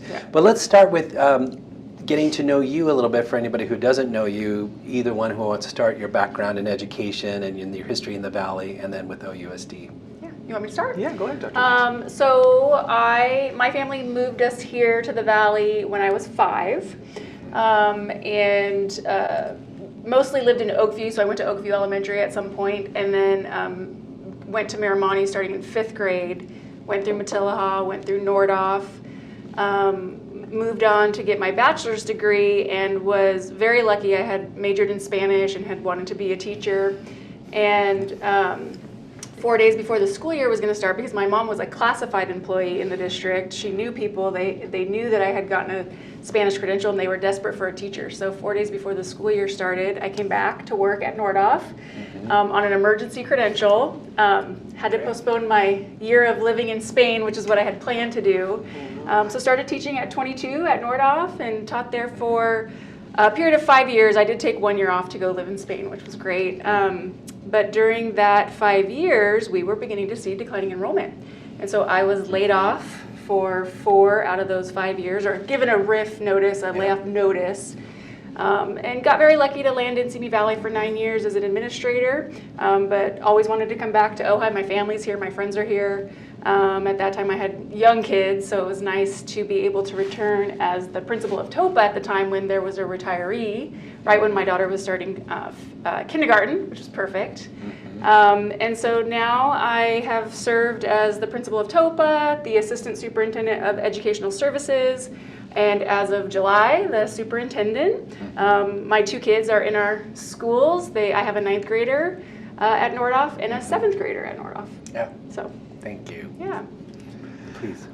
Yeah. But let's start with getting to know you a little bit for anybody who doesn't know you, either one who wants to start your background in education and in your history in the Valley, and then with OUSD. Yeah. You want me to start? Yeah, go ahead, Dr. So my family moved us here to the Valley when I was 5, and mostly lived in Oakview. So I went to Oakview Elementary at some point, and then went to Miramani starting in 5th grade. Went through Matilaha, went through Nordoff. Moved on to get my bachelor's degree and was very lucky. I had majored in Spanish and had wanted to be a teacher. And 4 days before the school year was going to start, because my mom was a classified employee in the district, she knew people, they knew that I had gotten a Spanish credential and they were desperate for a teacher. So 4 days before the school year started, I came back to work at Nordoff on an emergency credential. Had to postpone my year of living in Spain, which is what I had planned to do. So started teaching at 22 at Nordoff and taught there for a period of 5 years. I did take 1 year off to go live in Spain, which was great. But during that 5 years, we were beginning to see declining enrollment. And so I was laid off for 4 out of those 5 years, or given a RIF notice, a layoff notice. And got very lucky to land in Simi Valley for 9 years as an administrator, but always wanted to come back to Ojai. My family's here, my friends are here. At that time I had young kids, so it was nice to be able to return as the principal of TOPA at the time when there was a retiree, right when my daughter was starting kindergarten, which is perfect. And so now I have served as the principal of TOPA, the assistant superintendent of educational services, and as of July, the superintendent. My 2 kids are in our schools. I have a 9th grader at Nordoff and a 7th grader at Nordoff. Yeah. So. Thank you. Yeah. Please.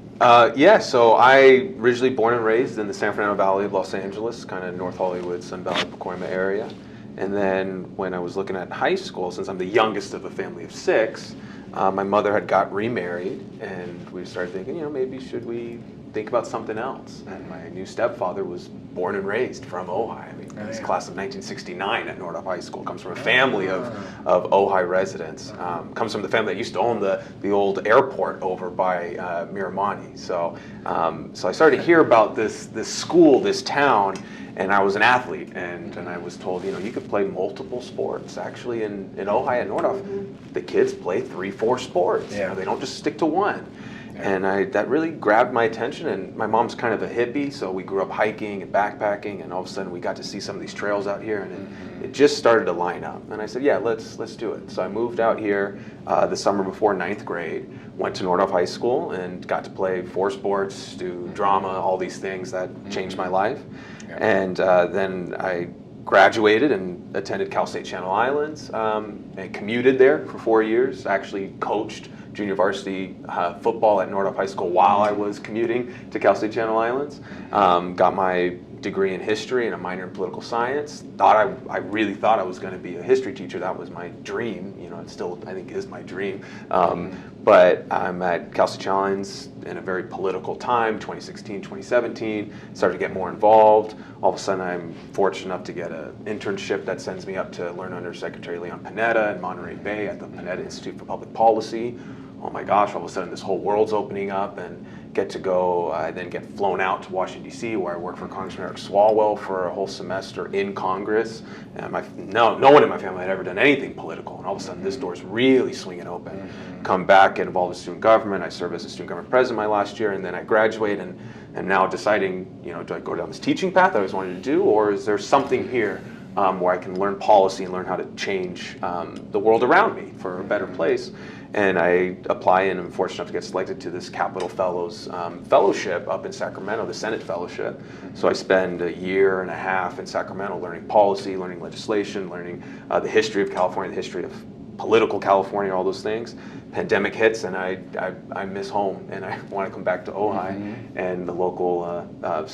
Yeah, so I originally born and raised in the San Fernando Valley of Los Angeles, kind of North Hollywood, Sun Valley, Pacoima area. And then when I was looking at high school, since I'm the youngest of a family of 6, my mother had got remarried, and we started thinking, maybe should we think about something else? And my new stepfather was born and raised from Ojai. I mean, he's class of 1969 at Nordoff High School. Comes from a family of Ojai residents. Comes from the family that used to own the old airport over by Miramani. So I started to hear about this school, this town, and I was an athlete, and I was told, you could play multiple sports. Actually, in Ojai at Nordoff, the kids play 3-4 sports. Yeah. They don't just stick to one. And that really grabbed my attention, and my mom's kind of a hippie, so we grew up hiking and backpacking, and all of a sudden we got to see some of these trails out here, and it just started to line up. And I said, yeah, let's do it. So I moved out here the summer before 9th grade, went to Nordoff High School, and got to play 4 sports, do drama, all these things that changed my life. And then I graduated and attended Cal State Channel Islands, and commuted there for 4 years, actually coached junior varsity football at Nordoff High School while I was commuting to Cal State Channel Islands. Got my degree in history and a minor in political science. I really thought I was going to be a history teacher. That was my dream. It still, I think, is my dream. But I'm at Cal State Channel Islands in a very political time, 2016, 2017. Started to get more involved. All of a sudden, I'm fortunate enough to get an internship that sends me up to learn under Secretary Leon Panetta in Monterey Bay at the Panetta Institute for Public Policy. Oh my gosh, all of a sudden this whole world's opening up, and get to go, I then get flown out to Washington, D.C., where I work for Congressman Eric Swalwell for a whole semester in Congress. And no one in my family had ever done anything political, and all of a sudden this door's really swinging open. Come back, get involved in student government. I served as a student government president my last year, and then I graduate, and now deciding, do I go down this teaching path I always wanted to do, or is there something here where I can learn policy and learn how to change the world around me for a better place? And I apply, and I'm fortunate enough to get selected to this Capitol Fellows fellowship up in Sacramento, the Senate Fellowship. So I spend 1.5 years in Sacramento learning policy, learning legislation, learning the history of California, the history of political California, all those things. Pandemic hits, and I miss home, and I want to come back to Ojai. And the local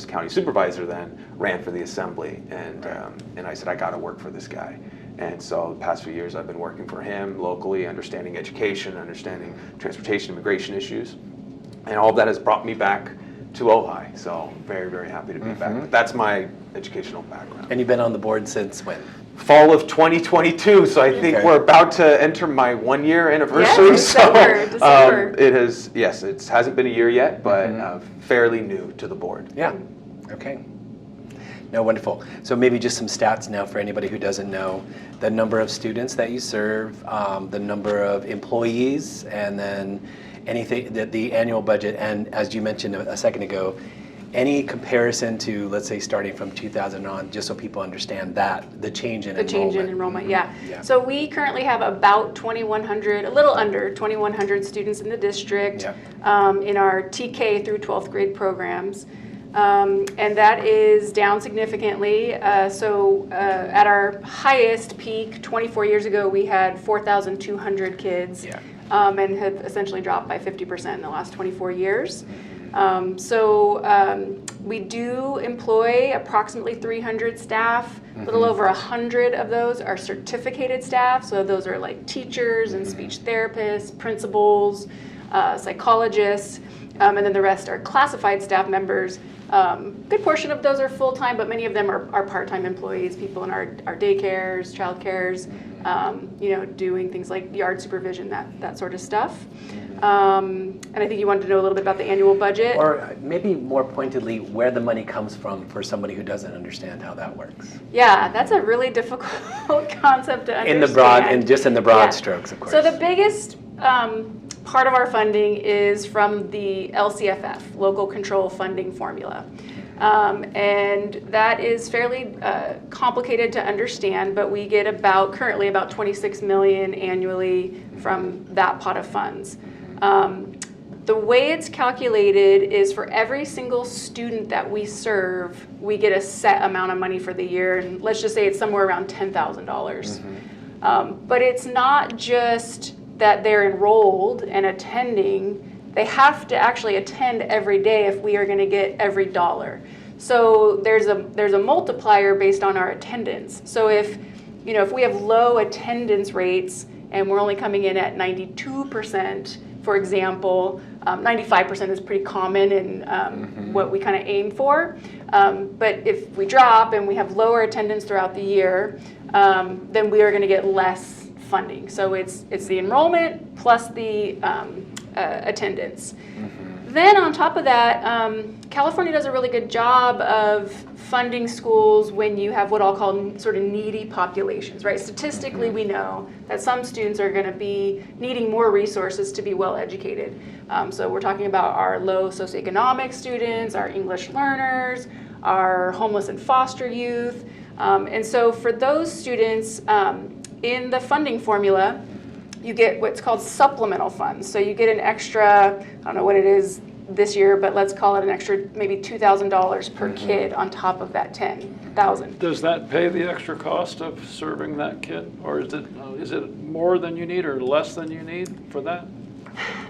county supervisor then ran for the assembly, and I said, I got to work for this guy. And so the past few years I've been working for him locally, understanding education, understanding transportation, immigration issues. And all of that has brought me back to Ojai. So very, very happy to be back. But that's my educational background. And you've been on the board since when? fall of 2022. So I think Okay. we're about to enter my 1-year anniversary. Yes, so December. it has, yes, it hasn't been a year yet, but fairly new to the board. Yeah, okay. No, wonderful. So maybe just some stats now for anybody who doesn't know. The number of students that you serve, the number of employees, and then anything, the annual budget, and as you mentioned a second ago, any comparison to, let's say, starting from 2000 on, just so people understand that, the change in enrollment. The change in enrollment, yeah. Yeah. So we currently have about 2,100, a little under 2,100 students in the district in our TK through 12th grade programs. And that is down significantly. At our highest peak, 24 years ago, we had 4,200 kids and have essentially dropped by 50% in the last 24 years. We do employ approximately 300 staff. A little over 100 of those are certificated staff. So those are like teachers and speech therapists, principals, psychologists, and then the rest are classified staff members. Good portion of those are full-time, but many of them are part-time employees, people in our daycares, child cares, doing things like yard supervision, that sort of stuff. And I think you wanted to know a little bit about the annual budget. Or maybe more pointedly, where the money comes from for somebody who doesn't understand how that works. Yeah, that's a really difficult concept to understand. In the broad strokes, of course. So the biggest part of our funding is from the LCFF, Local Control Funding Formula. And that is fairly complicated to understand, but we get currently about $26 million annually from that pot of funds. The way it's calculated is for every single student that we serve, we get a set amount of money for the year, and let's just say it's somewhere around $10,000. But it's not just that they're enrolled and attending, they have to actually attend every day if we are going to get every dollar. So there's a multiplier based on our attendance. So if we have low attendance rates and we're only coming in at 92%, for example, 95% is pretty common and what we kind of aim for. But if we drop and we have lower attendance throughout the year, then we are going to get less funding. So it's the enrollment plus the attendance. Then on top of that, California does a really good job of funding schools when you have what I'll call sort of needy populations, right? Statistically, we know that some students are going to be needing more resources to be well educated. So we're talking about our low socioeconomic students, our English learners, our homeless and foster youth. And so for those students, in the funding formula, you get what's called supplemental funds. So you get an extra, I don't know what it is this year, but let's call it an extra maybe $2,000 per kid on top of that $10,000. Does that pay the extra cost of serving that kid? Or is it more than you need or less than you need for that?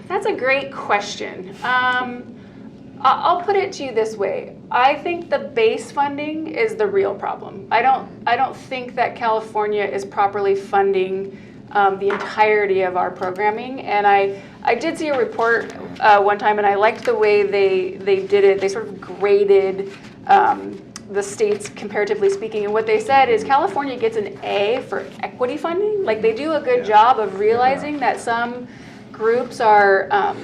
That's a great question. I'll put it to you this way. I think the base funding is the real problem. I don't think that California is properly funding the entirety of our programming. And I did see a report one time, and I liked the way they did it. They sort of graded the states comparatively speaking. And what they said is California gets an A for equity funding. Like they do a good job of realizing that some groups are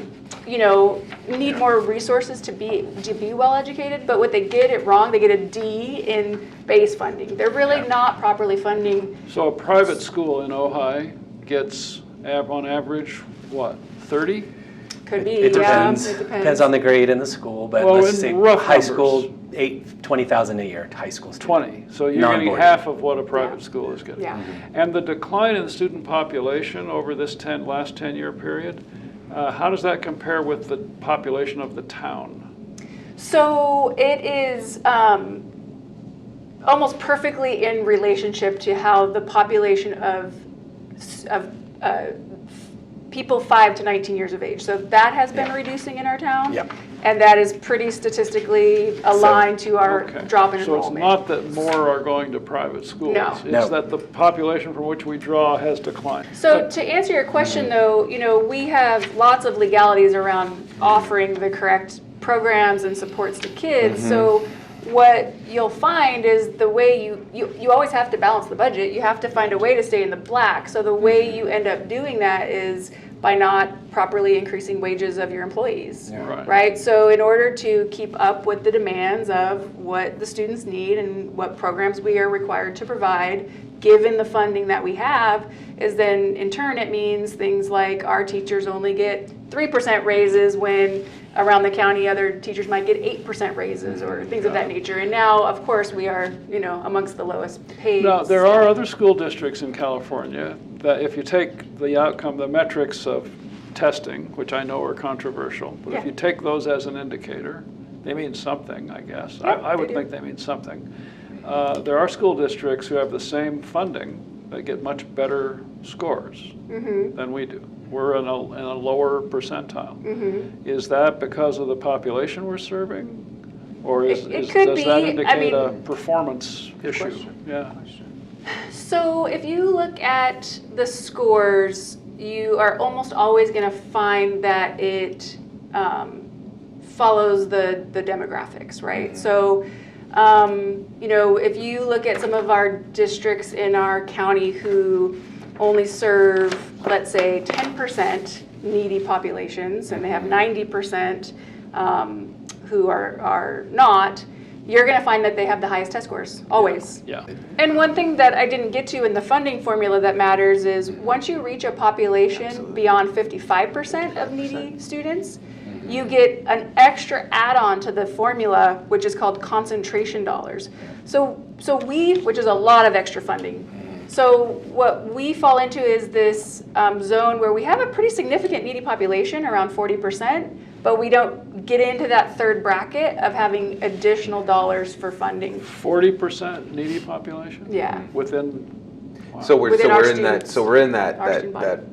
need more resources to be well educated, but what they get it wrong, they get a D in base funding. They're really not properly funding. So a private school in Ojai gets on average what, 30? Could be. It depends. It Depends on the grade in the school, but Well, let's in say rough high numbers. school, 20,000 a year. High school student. 20. So you're getting Non-boarding. half of what a private school is getting. Yeah. And the decline in the student population over this last 10-year period, how does that compare with the population of the town? So it is almost perfectly in relationship to how the population of people 5 to 19 years of age. So that has been reducing in our town. Yep. And that is pretty statistically aligned to our Okay. drop in So it's enrollment. not that more are going to private schools. No. It's No. that the population from which we draw has declined. So to answer your question though, we have lots of legalities around offering the correct programs and supports to kids. So what you'll find is the way you always have to balance the budget. You have to find a way to stay in the black. So the way you end up doing that is by not properly increasing wages of your employees, right? So in order to keep up with the demands of what the students need and what programs we are required to provide, given the funding that we have, is then in turn it means things like our teachers only get 3% raises when around the county other teachers might get 8% raises or things of that nature. And now, of course, we are, amongst the lowest paid. Now, there are other school districts in California that if you take the outcome, the metrics of testing, which I know are controversial, but if you take those as an indicator, they mean something, I guess. Yeah, I would think they mean something. There are school districts who have the same funding that get much better scores than we do. We're in a lower percentile. Is that because of the population we're serving? Or does that indicate a performance issue? Question. Yeah. So if you look at the scores, you are almost always going to find that it follows the demographics, right? So, if you look at some of our districts in our county who only serve, let's say, 10% needy populations, and they have 90% who are not, you're going to find that they have the highest test scores, always. Yeah. And one thing that I didn't get to in the funding formula that matters is once you reach a population beyond 55% of needy students, you get an extra add-on to the formula, which is called concentration dollars. So which is a lot of extra funding. So what we fall into is this zone where we have a pretty significant needy population, around 40%, but we don't get into that third bracket of having additional dollars for funding. 40% needy population? Yeah. Within, wow. So we're Within our in that. So we're in that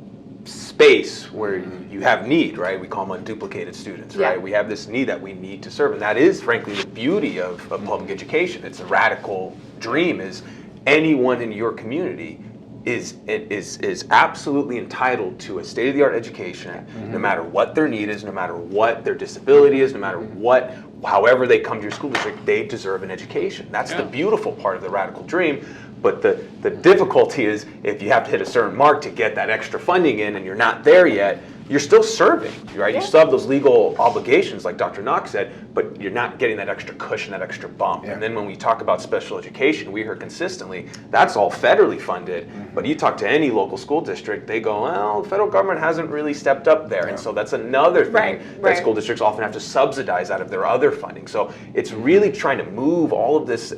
space where you have need, right? We call them unduplicated students, right? We have this need that we need to serve, and that is, frankly, the beauty of public education. It's a radical dream. Is anyone in your community is absolutely entitled to a state-of-the-art education, no matter what their need is, no matter what their disability is, no matter however they come to your school district, they deserve an education. That's the beautiful part of the radical dream. But the difficulty is if you have to hit a certain mark to get that extra funding in and you're not there yet, you're still serving, right? You still have those legal obligations, like Dr. Knox said, but you're not getting that extra cushion, that extra bump. And then when we talk about special education, we hear consistently, that's all federally funded. But you talk to any local school district, they go, well, the federal government hasn't really stepped up there. And so that's another thing that school districts often have to subsidize out of their other funding. So it's really trying to move all of this.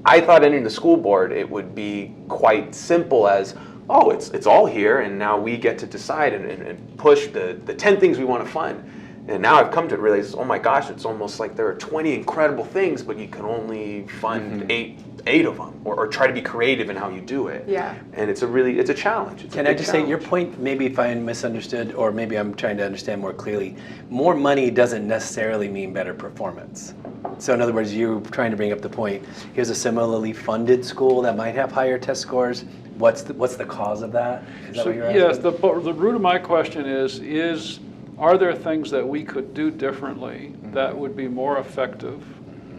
I thought entering the school board, it would be quite simple as, oh, it's all here, and now we get to decide and push the 10 things we want to fund. And now I've come to realize, oh my gosh, it's almost like there are 20 incredible things, but you can only fund eight of them, or try to be creative in how you do it. Yeah. And it's a challenge. Can I just say, your point, maybe if I misunderstood, or maybe I'm trying to understand more clearly, more money doesn't necessarily mean better performance. So in other words, you're trying to bring up the point, here's a similarly funded school that might have higher test scores. What's the cause of that? Is that what you're asking? Yes, the root of my question is are there things that we could do differently that would be more effective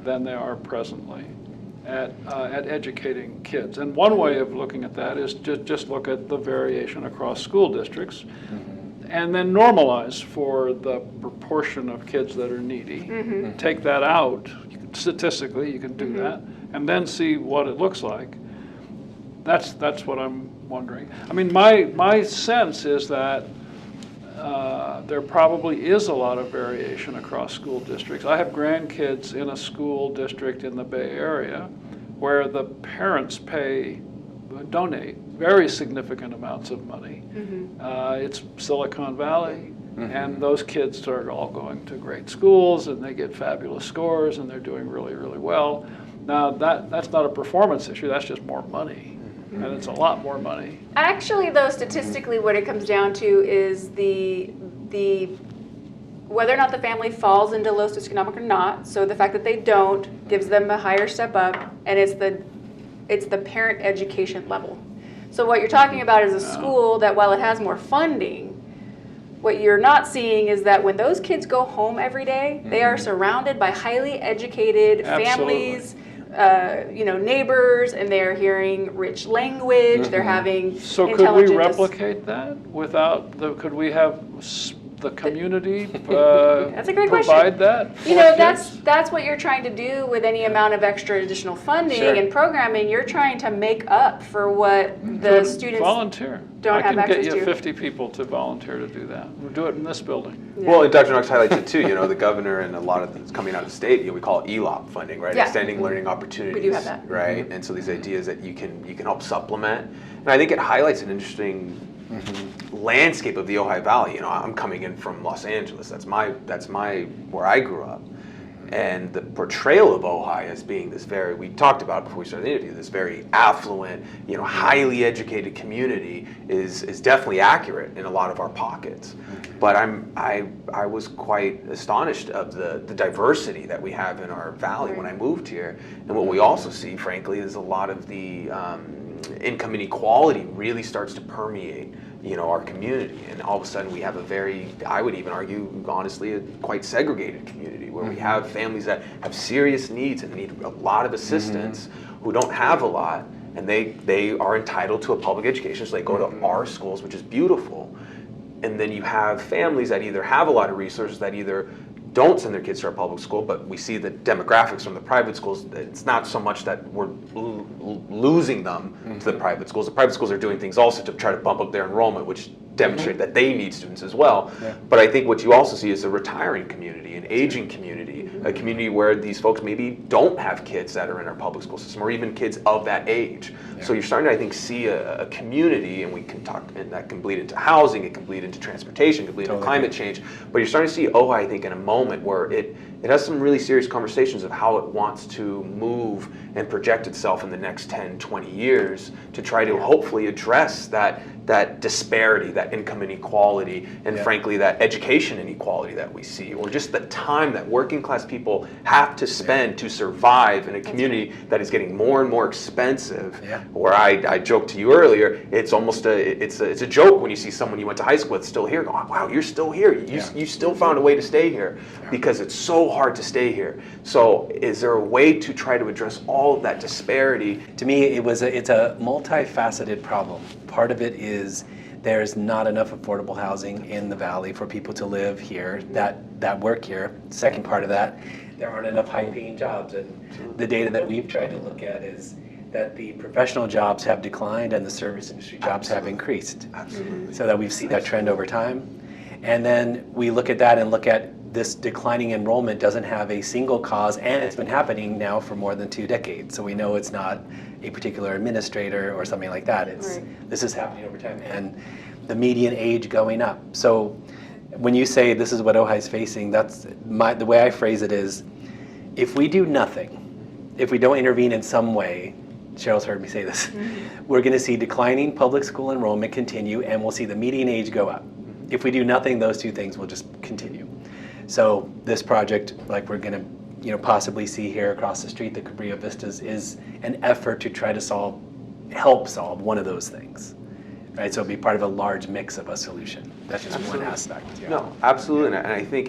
than they are presently at educating kids? And one way of looking at that is just look at the variation across school districts and then normalize for the proportion of kids that are needy. Take that out, statistically you can do that, and then see what it looks like. That's what I'm wondering. I mean, my sense is that there probably is a lot of variation across school districts. I have grandkids in a school district in the Bay Area where the parents donate very significant amounts of money. It's Silicon Valley, and those kids are all going to great schools, and they get fabulous scores, and they're doing really, really well. Now, that's not a performance issue, that's just more money. And it's a lot more money. Actually, though, statistically, what it comes down to is the whether or not the family falls into low socioeconomic or not. So the fact that they don't gives them a higher step up, and it's the parent education level. So what you're talking about is a school that, while it has more funding, What you're not seeing is that when those kids go home every day, they are surrounded by highly educated families, neighbors, and they're hearing rich language. They're having So could we intelligent replicate that without could we have the community That's a great question. provide that for That's what you're trying to do with any amount of extra additional funding Sure. and programming. You're trying to make up for what the students volunteer. don't have I can access get you to. 50 people to volunteer to do that. We'll do it in this building. Well, and Dr. Knox highlights it too. The governor and a lot of it's coming out of the state. We call it ELOP funding, right? Yeah. Extending learning opportunities. We do have that. Right? And so these ideas that you can help supplement, and I think it highlights an interesting landscape of the Ojai Valley. I'm coming in from Los Angeles. That's my where I grew up. And the portrayal of Ojai as being this very, we talked about it before we started the interview, this very affluent, highly educated community is definitely accurate in a lot of our pockets. But I was quite astonished of the diversity that we have in our valley when I moved here. And what we also see, frankly, is a lot of the income inequality really starts to permeate our community, and all of a sudden we have a very, I would even argue honestly, a quite segregated community where we have families that have serious needs and need a lot of assistance who don't have a lot, and they are entitled to a public education, so they go to our schools, which is beautiful. And then you have families that either have a lot of resources that either don't send their kids to our public school, but we see the demographics from the private schools. It's not so much that we're losing them to the private schools. The private schools are doing things also to try to bump up their enrollment, which demonstrate that they need students as well. Yeah. But I think what you also see is a retiring community, an aging community, a community where these folks maybe don't have kids that are in our public school system, or even kids of that age. Yeah. So you're starting to, I think, see a community, and we can talk, and that can bleed into housing, it can bleed into transportation, it can bleed into climate change. But you're starting to see Ojai, I think, in a moment where it has some really serious conversations of how it wants to move and project itself in the next 10, 20 years to try to hopefully address that disparity, that income inequality, and frankly, that education inequality that we see, or just the time that working class people have to spend to survive in a community that is getting more and more expensive. Yeah. Where I joked to you earlier, it's almost it's a joke when you see someone you went to high school with still here, going, wow, you're still here. You still found a way to stay here, because it's so hard to stay here. So is there a way to try to address all of that disparity? To me, it's a multifaceted problem. Part of it is there's not enough affordable housing in the valley for people to live here that work here. Second part of that, there aren't enough high-paying jobs, and the data that we've tried to look at is that the professional jobs have declined and the service industry jobs have increased. Absolutely. So that we've seen that trend over time. And then we look at that and look at this declining enrollment doesn't have a single cause, and it's been happening now for more than 2 decades. So we know it's not a particular administrator or something like that. This is happening over time, and the median age going up. So when you say this is what Ojai is facing, that's the way I phrase it is, if we do nothing, if we don't intervene in some way, Sherrill's heard me say this, we're going to see declining public school enrollment continue, and we'll see the median age go up. If we do nothing, those two things will just continue. So this project, like we're going to possibly see here across the street, the Cabrillo Vistas, is an effort to try to help solve one of those things. Right? So it'll be part of a large mix of a solution. That's just one aspect. Yeah. No, absolutely. And I think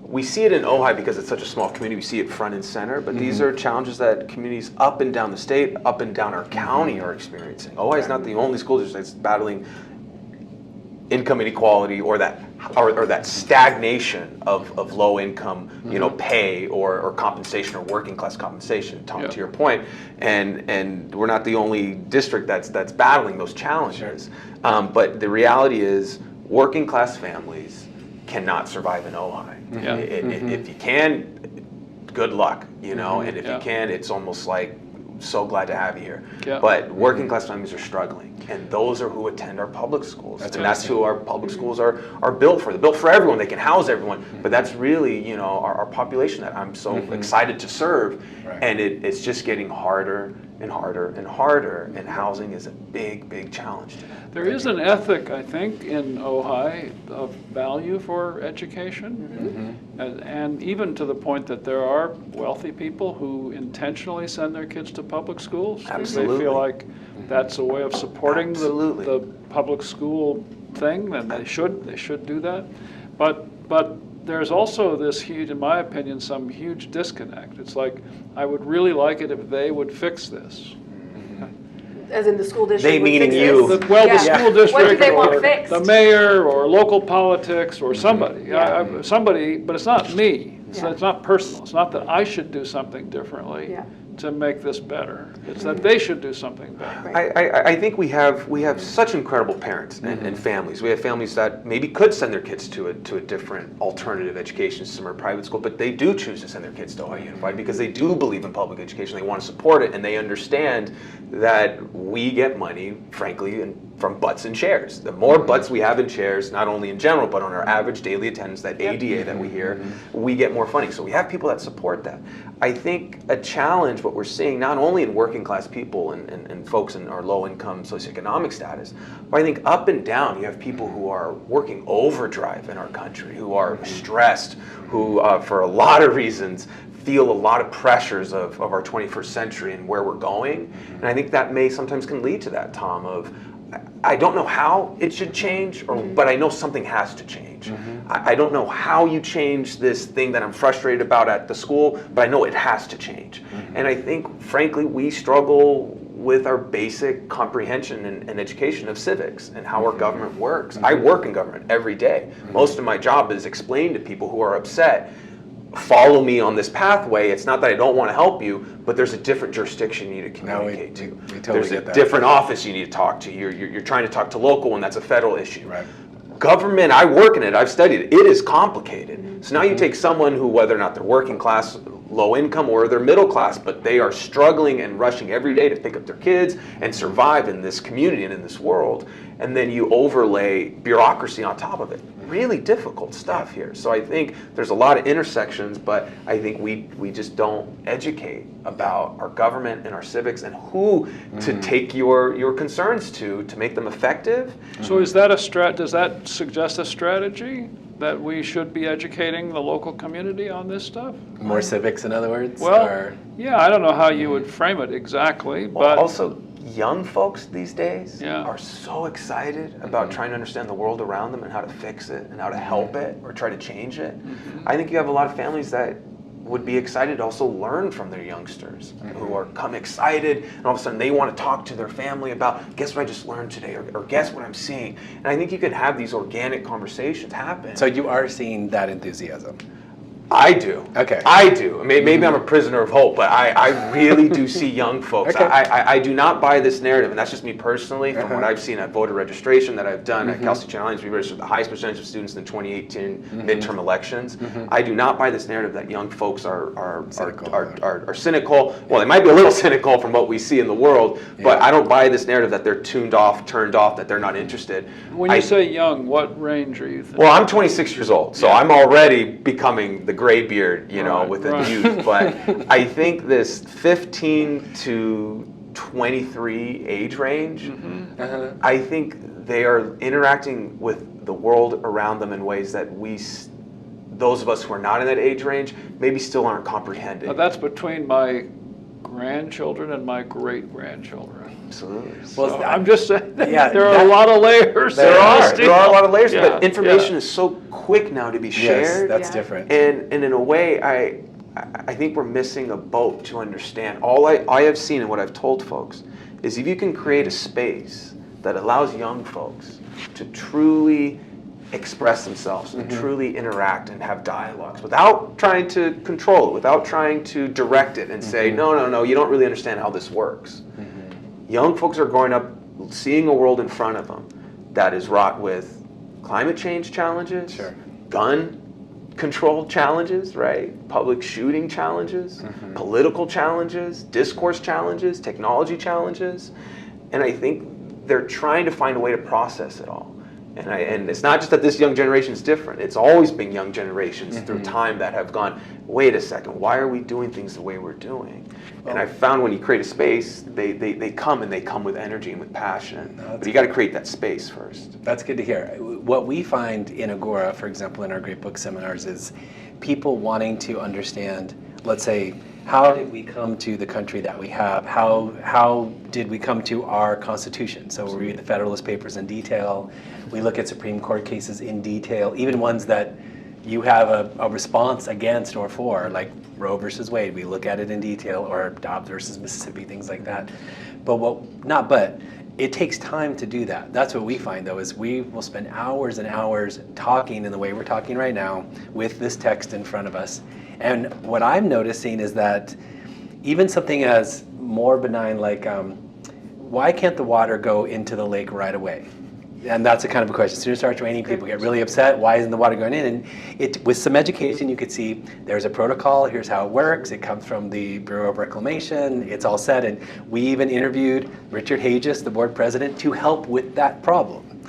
we see it in Ojai because it's such a small community. We see it front and center, but these are challenges that communities up and down the state, up and down our county are experiencing. Ojai is not the only school district that's battling income inequality or that stagnation of low income pay or compensation or working class compensation, Tom, to your point, and we're not the only district that's battling those challenges. Sure. But the reality is working class families cannot survive in Ojai. Yeah. If you can, good luck, and if you can, it's almost like so glad to have you here. Yeah. But working class families are struggling, and those are who attend our public schools. That's who our public schools are built for. They're built for everyone. They can house everyone. But that's really, our population that I'm so excited to serve. Right. And it's just getting harder and harder and harder, and housing is a big, big challenge today. There is an ethic, I think, in Ojai of value for education, and even to the point that there are wealthy people who intentionally send their kids to public schools. Absolutely. They feel like that's a way of supporting the public school thing, and they should do that. But there's also this huge, in my opinion, some huge disconnect. It's like, I would really like it if they would fix this. As in the school district. They would meaning fix you. this? The Yeah. school What do district, they want or fixed? the mayor, or local politics, or somebody. Yeah. Somebody, but it's not me. Yeah. It's not personal. It's not that I should do something differently Yeah. to make this better. It's that they should do something better. Right. I think we have such incredible parents and families. We have families that maybe could send their kids to a different alternative education system or private school, but they do choose to send their kids to Ojai Unified because they do believe in public education. They want to support it, and they understand that we get money, frankly, from butts and chairs. The more butts we have in chairs, not only in general, but on our average daily attendance, that ADA that we hear, we get more funding. So we have people that support that. I think a challenge, what we're seeing, not only in working class people and folks in our low income socioeconomic status, but I think up and down, you have people who are working overdrive in our country, who are stressed, who for a lot of reasons feel a lot of pressures of our 21st century and where we're going. And I think that may sometimes can lead to that, Tom, of I don't know how it should change, but I know something has to change. I don't know how you change this thing that I'm frustrated about at the school, but I know it has to change. And I think, frankly, we struggle with our basic comprehension and education of civics and how our government works. I work in government every day. Most of my job is explain to people who are upset, follow me on this pathway. It's not that I don't want to help you, but there's a different jurisdiction you need to communicate to. We totally There's get a that. different office you need to talk to. You're trying to talk to local, and that's a federal issue. Right. Government, I work in it, I've studied it, it is complicated. So now you take someone who, whether or not they're working class, low income, or they're middle class, but they are struggling and rushing every day to pick up their kids and survive in this community and in this world, and then you overlay bureaucracy on top of it. Really difficult stuff here. So I think there's a lot of intersections, but I think we just don't educate about our government and our civics and who to take your concerns to make them effective. So is that does that suggest a strategy that we should be educating the local community on this stuff? More civics, in other words? Well, or? yeah, I don't know how you would frame it exactly, Well, but also, young folks these days Yeah. are so excited about trying to understand the world around them and how to fix it and how to help it or try to change it. I think you have a lot of families that would be excited to also learn from their youngsters who are come excited, and all of a sudden they want to talk to their family about, guess what I just learned today, or guess what I'm seeing. And I think you can have these organic conversations happen. So you are seeing that enthusiasm? I do. Okay. I do. Maybe I'm a prisoner of hope, but I really do see young folks. Okay. I do not buy this narrative, and that's just me personally, from what I've seen at voter registration that I've done at Cal State Channel Islands. We registered the highest percentage of students in the 2018 midterm elections. I do not buy this narrative that young folks are cynical. Well, they might be a little cynical from what we see in the world, but I don't buy this narrative that they're turned off, that they're not interested. when you say young, what range are you thinking? Well, I'm 26 years old, so I'm already becoming the gray beard, Right, within right. youth. But I think this 15 to 23 age range, I think they are interacting with the world around them in ways that those of us who are not in that age range, maybe still aren't comprehending. Now, that's between my grandchildren and my great-grandchildren. Absolutely. Well, So I'm just saying, Yeah, there are a lot of layers. There are a lot of layers, Yeah, but information is so quick now to be Yes, shared. that's Yeah. different. And in a way, I think we're missing a boat to understand. All I have seen and what I've told folks is if you can create a space that allows young folks to truly express themselves and truly interact and have dialogues without trying to control it, without trying to direct it and say, no, you don't really understand how this works. Young folks are growing up seeing a world in front of them that is wrought with climate change challenges, Sure. gun control challenges, right? Public shooting challenges, political challenges, discourse challenges, technology challenges. And I think they're trying to find a way to process it all. And it's not just that this young generation is different. It's always been young generations through time that have gone, wait a second, why are we doing things the way we're doing? And I found when you create a space, they come with energy and with passion. But you got to create that space first. That's good to hear. What we find in Agora, for example, in our Great Book seminars, is people wanting to understand, let's say, how did we come to the country that we have? How did we come to our Constitution? So we read the Federalist Papers in detail. We look at Supreme Court cases in detail, even ones that you have a response against or for, like Roe versus Wade. We look at it in detail, or Dobbs versus Mississippi, things like that. But it takes time to do that. That's what we find, though, is we will spend hours and hours talking in the way we're talking right now with this text in front of us. And what I'm noticing is that even something as more benign like, why can't the water go into the lake right away? And that's a kind of a question. As soon as it starts raining, people get really upset. Why isn't the water going in? And with some education, you could see there's a protocol. Here's how it works. It comes from the Bureau of Reclamation. It's all set. And we even interviewed Richard Hages, the board president, to help with that problem.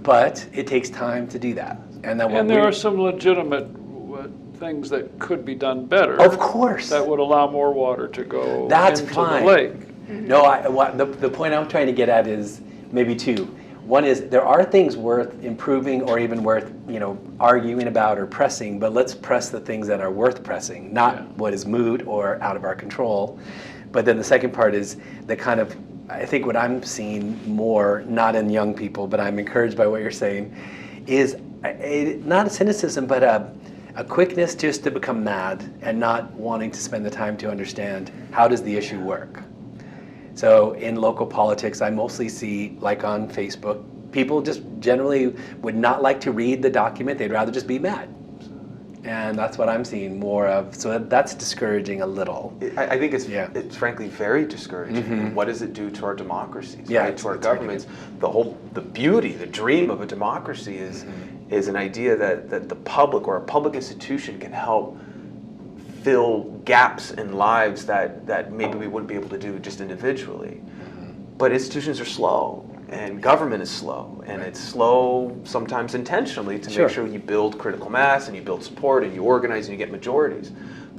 But it takes time to do that. And there are some legitimate things that could be done better. Of course. That would allow more water to go That's into fine. the lake. No, the point I'm trying to get at is maybe two. One is there are things worth improving or even worth, arguing about or pressing, but let's press the things that are worth pressing, not what is moot or out of our control. But then the second part is the kind of, I think what I'm seeing more, not in young people, but I'm encouraged by what you're saying, is not a cynicism, but a quickness just to become mad and not wanting to spend the time to understand how does the issue work. So in local politics, I mostly see, like on Facebook, people just generally would not like to read the document. They'd rather just be mad. And that's what I'm seeing more of. So that's discouraging a little. I think it's frankly very discouraging. Mm-hmm. What does it do to our democracies, right? To our governments? The beauty, the dream of a democracy is an idea that the public or a public institution can help fill gaps in lives that maybe we wouldn't be able to do just individually. But institutions are slow, and government is slow, and it's slow sometimes intentionally to make sure you build critical mass and you build support and you organize and you get majorities.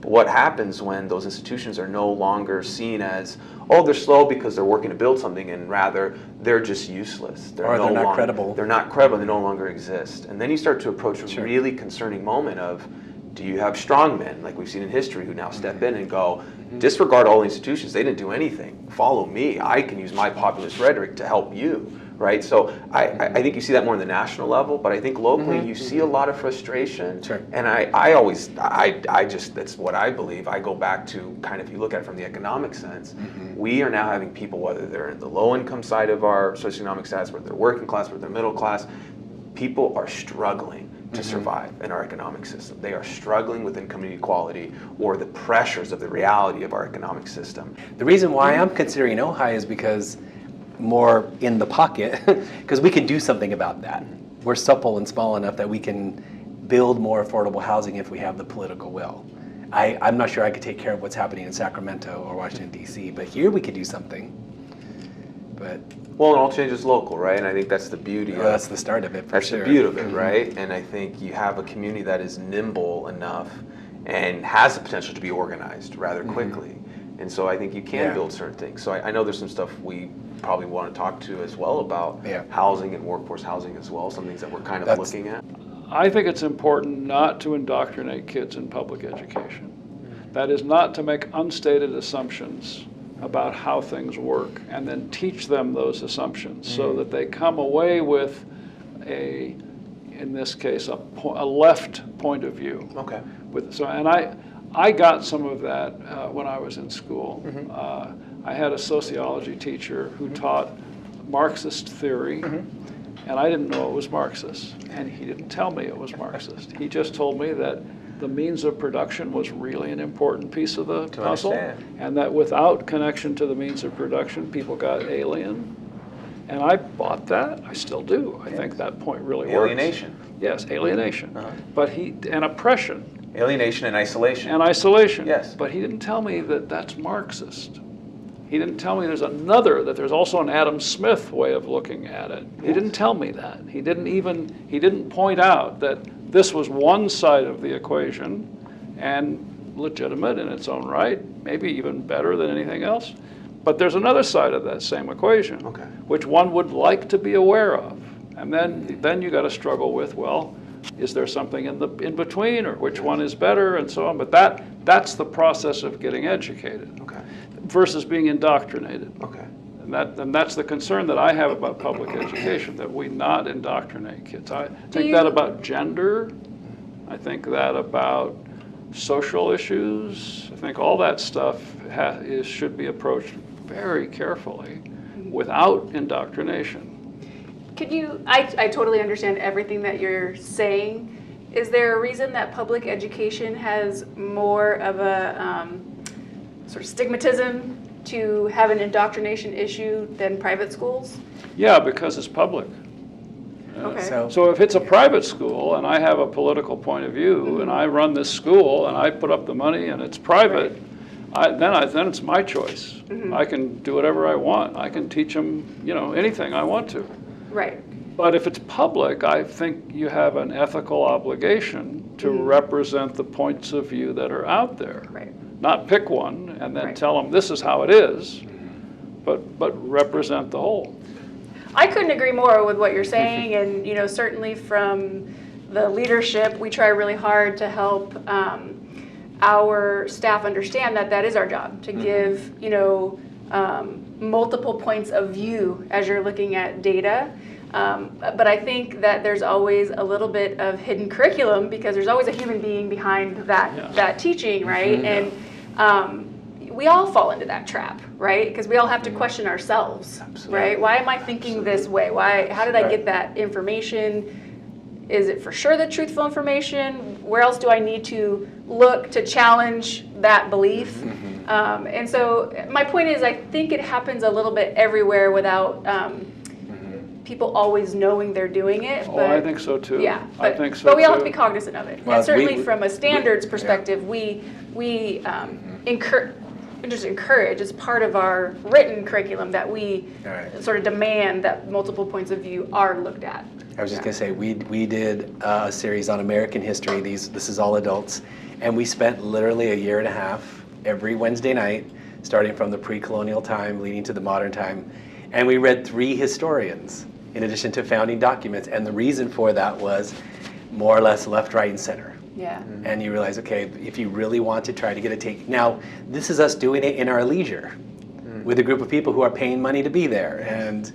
But what happens when those institutions are no longer seen as, they're slow because they're working to build something, and rather they're just useless. They're not credible. They're not credible, they no longer exist. And then you start to approach a really concerning moment of, do you have strong men, like we've seen in history, who now step in and go, disregard all the institutions, they didn't do anything. Follow me, I can use my populist rhetoric to help you, right? So I think you see that more on the national level, but I think locally you see a lot of frustration. Sure. And I just, that's what I believe. I go back to kind of, if you look at it from the economic sense, we are now having people, whether they're in the low income side of our socioeconomic status, whether they're working class, whether they're middle class, people are struggling to survive in our economic system. They are struggling with income inequality or the pressures of the reality of our economic system. The reason why I'm considering Ojai is because more in the pocket, because we can do something about that. We're supple and small enough that we can build more affordable housing if we have the political will. I'm not sure I could take care of what's happening in Sacramento or Washington, D.C., but here we could do something. Well, and all change is local, right? And I think that's the beauty. That's the start of it, for sure. That's the beauty of it, right? And I think you have a community that is nimble enough and has the potential to be organized rather quickly. And so I think you can build certain things. So I know there's some stuff we probably want to talk to as well about housing and workforce housing as well, some things that we're kind of looking at. I think it's important not to indoctrinate kids in public education. That is not to make unstated assumptions about how things work and then teach them those assumptions so that they come away with in this case, a left point of view. Okay. And I got some of that when I was in school. I had a sociology teacher who taught Marxist theory, and I didn't know it was Marxist, and he didn't tell me it was Marxist. He just told me that the means of production was really an important piece of the puzzle, and that without connection to the means of production, people got alien. And I bought that. I still do. I think that point really works. Alienation. Yes, alienation. And oppression. Alienation and isolation. And isolation. Yes. But he didn't tell me that that's Marxist. He didn't tell me that there's also an Adam Smith way of looking at it. He didn't tell me that. He didn't point out that this was one side of the equation and legitimate in its own right, maybe even better than anything else. But there's another side of that same equation, which one would like to be aware of. And then you got to struggle with, well, Is there something in between, or which one is better, and so on? But that's the process of getting educated Okay. versus being indoctrinated. Okay. And that's the concern that I have about public education, that we not indoctrinate kids. I think you- that about gender. I think that about social issues. I think all that stuff should be approached very carefully without indoctrination. Could you, I totally understand everything that you're saying. Is there a reason that public education has more of a sort of stigmatism to have an indoctrination issue than private schools? Yeah, because it's public. Okay. So if it's a private school and I have a political point of view and I run this school and I put up the money and it's private, then it's my choice. I can do whatever I want. I can teach them, anything I want to. Right. But if it's public, I think you have an ethical obligation to represent the points of view that are out there. Right. Not pick one and then Right. tell them this is how it is, but represent the whole. I couldn't agree more with what you're saying, and certainly from the leadership, we try really hard to help our staff understand that is our job, to give multiple points of view as you're looking at data. But I think that there's always a little bit of hidden curriculum because there's always a human being behind that teaching, right? And we all fall into that trap, right? Because we all have to question ourselves, right? Why am I thinking this way? How did I get that information? Is it for sure the truthful information? Where else do I need to look to challenge that belief? And so my point is, I think it happens a little bit everywhere without people always knowing they're doing it. Oh, I think so too. Yeah, I think so but we all have too. to be cognizant of it. Well, And certainly from a standards perspective, we encourage as part of our written curriculum that we sort of demand that multiple points of view are looked at. I was just going to say, we did a series on American history. This is all adults. And we spent literally a year and a half every Wednesday night, starting from the pre-colonial time, leading to the modern time. And we read 3 historians in addition to founding documents. And the reason for that was more or less left, right, and center. Yeah. And you realize, okay, if you really want to try to get a take. Now, this is us doing it in our leisure with a group of people who are paying money to be there. And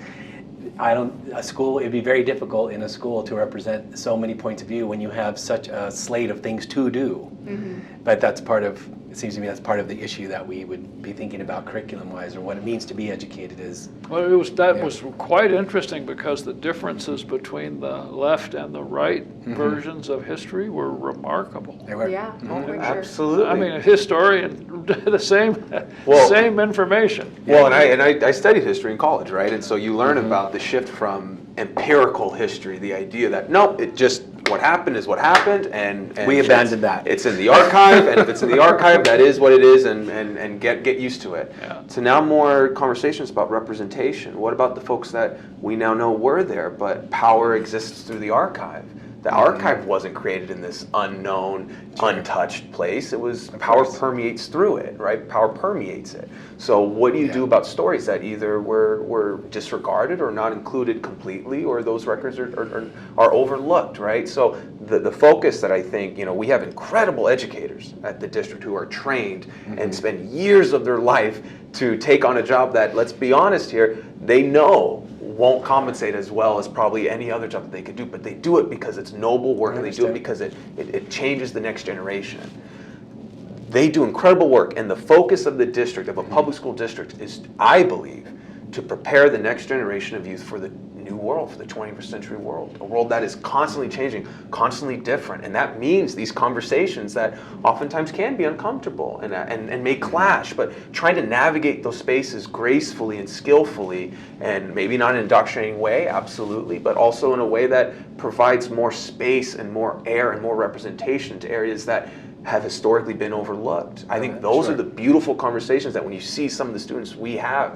it'd be very difficult in a school to represent so many points of view when you have such a slate of things to do. But it seems to me that's part of the issue that we would be thinking about curriculum-wise, or what it means to be educated is. Well, that was quite interesting because the differences between the left and the right versions of history were remarkable. They were. Yeah. Oh, for sure. Absolutely. I mean, a historian, the same information. Well, and I studied history in college, right? And so you learn about the shift from empirical history, the idea that, nope, what happened is what happened, and we abandoned that. It's in the archive, and if it's in the archive, that is what it is, and get used to it. Yeah. So now more conversations about representation. What about the folks that we now know were there, but power exists through the archive? The archive wasn't created in this unknown, untouched place. It was power permeates through it, right? Power permeates it. So what do you do about stories that either were disregarded or not included completely, or those records are overlooked, right? So the focus that I think, we have incredible educators at the district who are trained and spend years of their life to take on a job that, let's be honest here, they know won't compensate as well as probably any other job that they could do, but they do it because it's noble work, and they do it because it changes the next generation. They do incredible work, and the focus of the district, of a public school district, is, I believe, to prepare the next generation of youth for the new world, for the 21st century world, a world that is constantly changing, constantly different. And that means these conversations that oftentimes can be uncomfortable and may clash, but trying to navigate those spaces gracefully and skillfully, and maybe not in an indoctrinating way, absolutely, but also in a way that provides more space and more air and more representation to areas that have historically been overlooked. I think those are the beautiful conversations that when you see some of the students we have,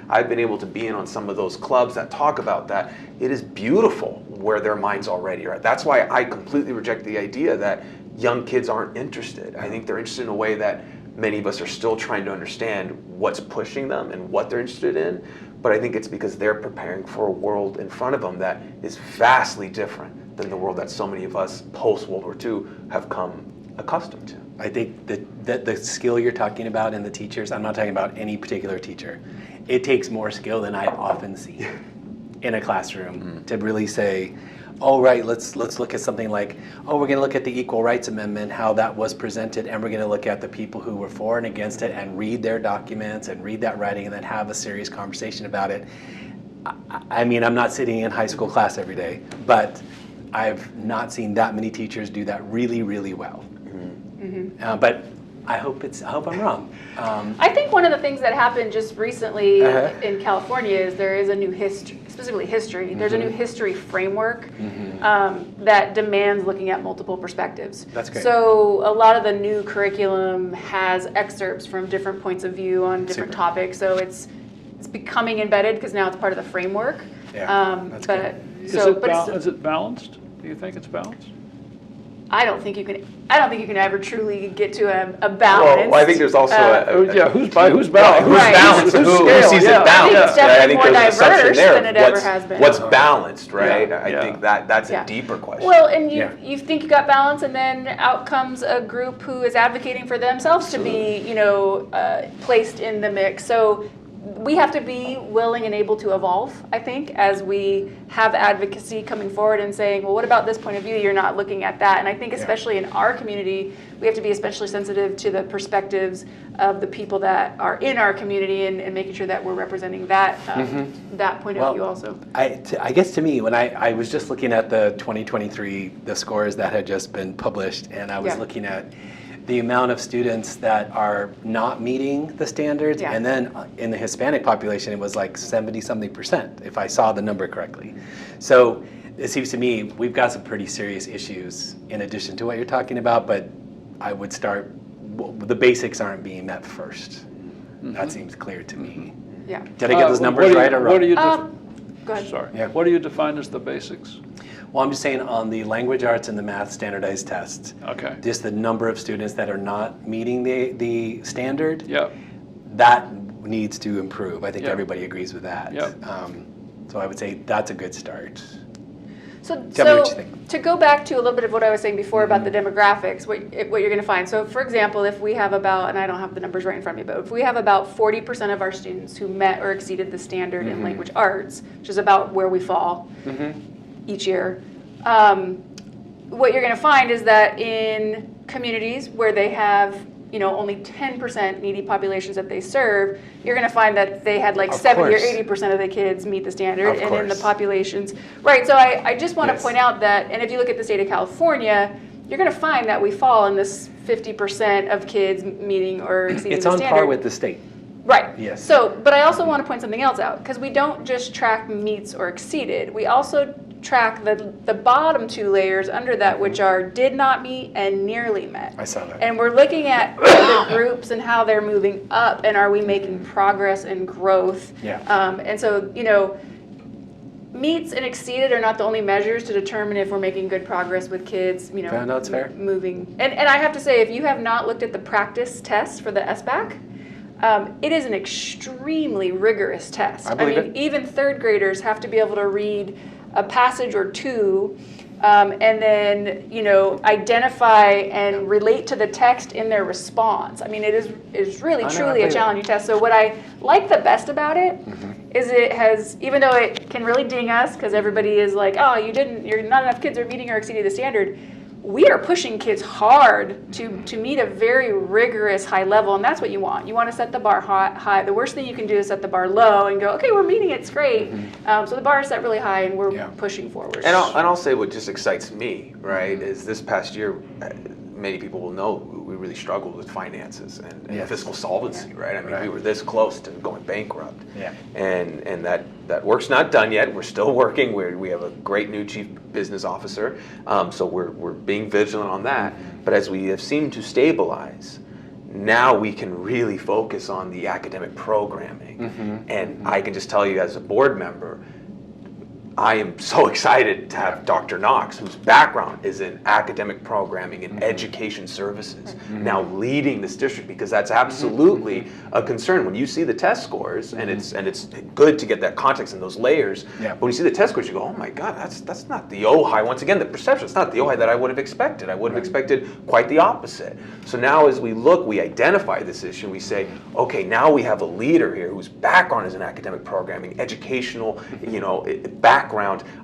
I've been able to be in on some of those clubs that talk about that. It is beautiful where their minds already are at. That's why I completely reject the idea that young kids aren't interested. I think they're interested in a way that many of us are still trying to understand what's pushing them and what they're interested in. But I think it's because they're preparing for a world in front of them that is vastly different than the world that so many of us post-World War II have come accustomed to. I think that the skill you're talking about in the teachers, I'm not talking about any particular teacher, it takes more skill than I often see in a classroom to really say, oh, right, let's look at something like, oh, we're going to look at the Equal Rights Amendment, how that was presented, and we're going to look at the people who were for and against it and read their documents and read that writing and then have a serious conversation about it. I mean, I'm not sitting in high school class every day, but I've not seen that many teachers do that really, really well. But I hope I'm wrong. I think one of the things that happened just recently in California is there is a new history, specifically history. There's a new history framework that demands looking at multiple perspectives. That's great. So a lot of the new curriculum has excerpts from different points of view on different topics. So it's becoming embedded because now it's part of the framework. Yeah, that's good. Is it balanced? Do you think it's balanced? I don't think you can ever truly get to a balance. Well, I think there's also who's balanced? Who's Right. balanced? Who sees it balanced? I think it's definitely more there's an assumption diverse there than of it ever has been. What's balanced, right? Yeah. I think that's a deeper question. Well, and you think you got balance, and then out comes a group who is advocating for themselves to be, placed in the mix. So we have to be willing and able to evolve, I think, as we have advocacy coming forward and saying, well, what about this point of view? You're not looking at that. And I think especially in our community, we have to be especially sensitive to the perspectives of the people that are in our community and making sure that we're representing that that point of view also. I guess to me, when I was just looking at the 2023, the scores that had just been published, and I was looking at the amount of students that are not meeting the standards, and then in the Hispanic population, it was like 70-something%, if I saw the number correctly. So it seems to me we've got some pretty serious issues in addition to what you're talking about, but I would start, the basics aren't being met first. That seems clear to me. Yeah. Did I get those numbers right or wrong? Go ahead. Sorry. Yeah. What do you define as the basics? Well, I'm just saying on the language arts and the math standardized tests, just the number of students that are not meeting the standard, that needs to improve. I think everybody agrees with that. So I would say that's a good start. So Tell me what you think. To go back to a little bit of what I was saying before about the demographics, what you're going to find. So for example, if we have about, and I don't have the numbers right in front of me, but if we have about 40% of our students who met or exceeded the standard in language arts, which is about where we fall each year, what you're going to find is that in communities where they have only 10% needy populations that they serve, you're going to find that they had like 70 or 80% of the kids meet the standard, and in the populations, right? So I just want to point out that, and if you look at the state of California, you're going to find that we fall in this 50% of kids meeting or exceeding the standard. It's on par with the state. Right. Yes. So, but I also want to point something else out, because we don't just track meets or exceeded. We also track the bottom two layers under that, which are did not meet and nearly met. I saw that. And we're looking at the groups and how they're moving up, and are we making progress and growth? And so, meets and exceeded are not the only measures to determine if we're making good progress with kids, no, it's fair. moving. And I have to say, if you have not looked at the practice test for the SBAC, it is an extremely rigorous test. I mean, even third graders have to be able to read a passage or two, and then identify and relate to the text in their response. I mean, it is really truly a challenging test. So what I like the best about it is it has, even though it can really ding us because everybody is like, oh, you're not enough kids are meeting or exceeding the standard. We are pushing kids hard to meet a very rigorous high level, and that's what you want. You want to set the bar high. The worst thing you can do is set the bar low and go, okay, we're meeting it, it's great. So the bar is set really high, and we're pushing forward. And I'll say what just excites me, right, is this past year, many people will know we really struggled with finances and fiscal solvency, right? I mean, we were this close to going bankrupt. And that work's not done yet. We're still working. We have a great new chief business officer, so we're being vigilant on that. But as we have seemed to stabilize, now we can really focus on the academic programming. And I can just tell you as a board member, I am so excited to have Dr. Knox, whose background is in academic programming and education services, now leading this district, because that's absolutely a concern. When you see the test scores, and it's good to get that context and those layers, but when you see the test scores, you go, oh my God, that's not the Ojai. Once again, the perception, it's not the Ojai that I would have expected. I would have expected quite the opposite. So now as we look, we identify this issue, and we say, okay, now we have a leader here whose background is in academic programming, educational, background.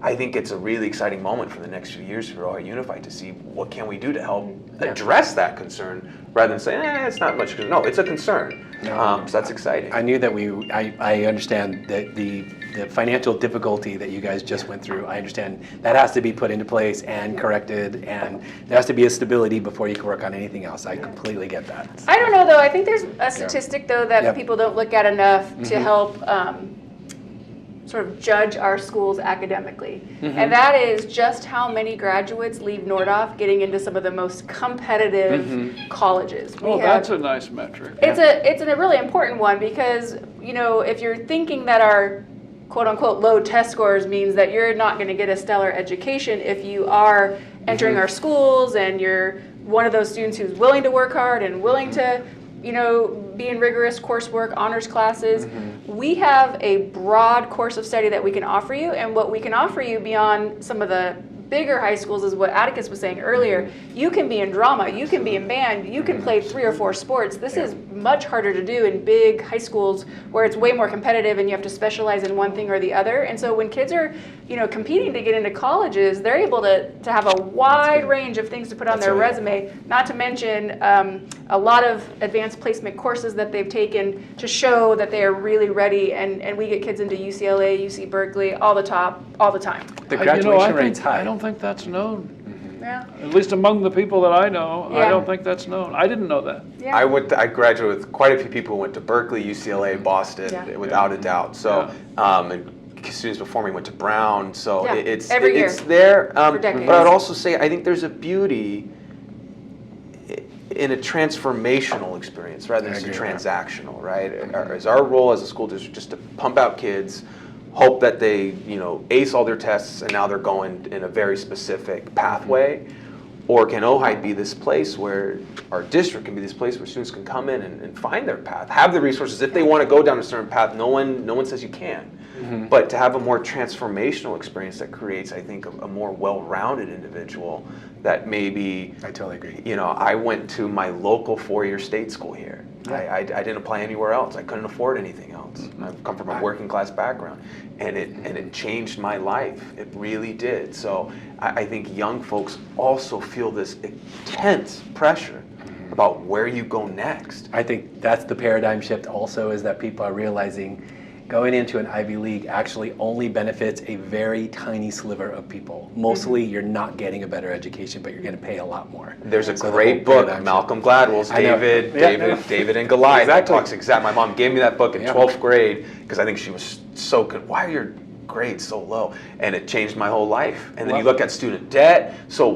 I think it's a really exciting moment for the next few years for Ojai Unified to see what can we do to help address that concern, rather than saying, it's not much. No, it's a concern. So that's exciting. I knew that I understand that the financial difficulty that you guys just went through. I understand that has to be put into place and corrected, and there has to be a stability before you can work on anything else. I completely get that. I don't know though. I think there's a statistic though that people don't look at enough to help sort of judge our schools academically, and that is just how many graduates leave Nordhoff getting into some of the most competitive colleges. That's a nice metric. It's a really important one, because if you're thinking that our quote unquote low test scores means that you're not going to get a stellar education, if you are entering our schools and you're one of those students who's willing to work hard and willing to be in rigorous coursework, honors classes, we have a broad course of study that we can offer you. And what we can offer you beyond some of the bigger high schools is what Atticus was saying earlier. You can be in drama, you can be in band, you can play 3 or 4 sports. This is much harder to do in big high schools where it's way more competitive and you have to specialize in one thing or the other. And so when kids are competing to get into colleges, they're able to have a wide range of things to put on their resume, not to mention a lot of advanced placement courses that they've taken to show that they are really ready, and we get kids into UCLA, UC Berkeley, all the time. The graduation rate's high. I don't think that's known. Yeah. At least among the people that I know, Yeah. I don't think that's known. I didn't know that. Yeah. I graduated with quite a few people who went to Berkeley, UCLA, Boston, without a doubt. So, and students before me went to Brown. So it's there. For decades. But I'd also say I think there's a beauty in a transformational experience rather than just transactional, right? Is our role as a school district just to pump out kids, hope that they, ace all their tests and now they're going in a very specific pathway? Or can Ojai be this place where our district can be this place where students can come in and find their path, have the resources if they want to go down a certain path? No one says you can. But to have a more transformational experience that creates, I think, a more well-rounded individual that maybe... I totally agree. I went to my local 4-year state school here. I didn't apply anywhere else. I couldn't afford anything else. I've come from a working class background, and it changed my life. It really did. So I think young folks also feel this intense pressure about where you go next. I think that's the paradigm shift also, is that people are realizing going into an Ivy League actually only benefits a very tiny sliver of people. Mostly you're not getting a better education, but you're going to pay a lot more. There's a great book, Malcolm Gladwell's David and Goliath. Exactly. My mom gave me that book in 12th grade because I think she was so good. Why are your grades so low? And it changed my whole life. And then you look at student debt. So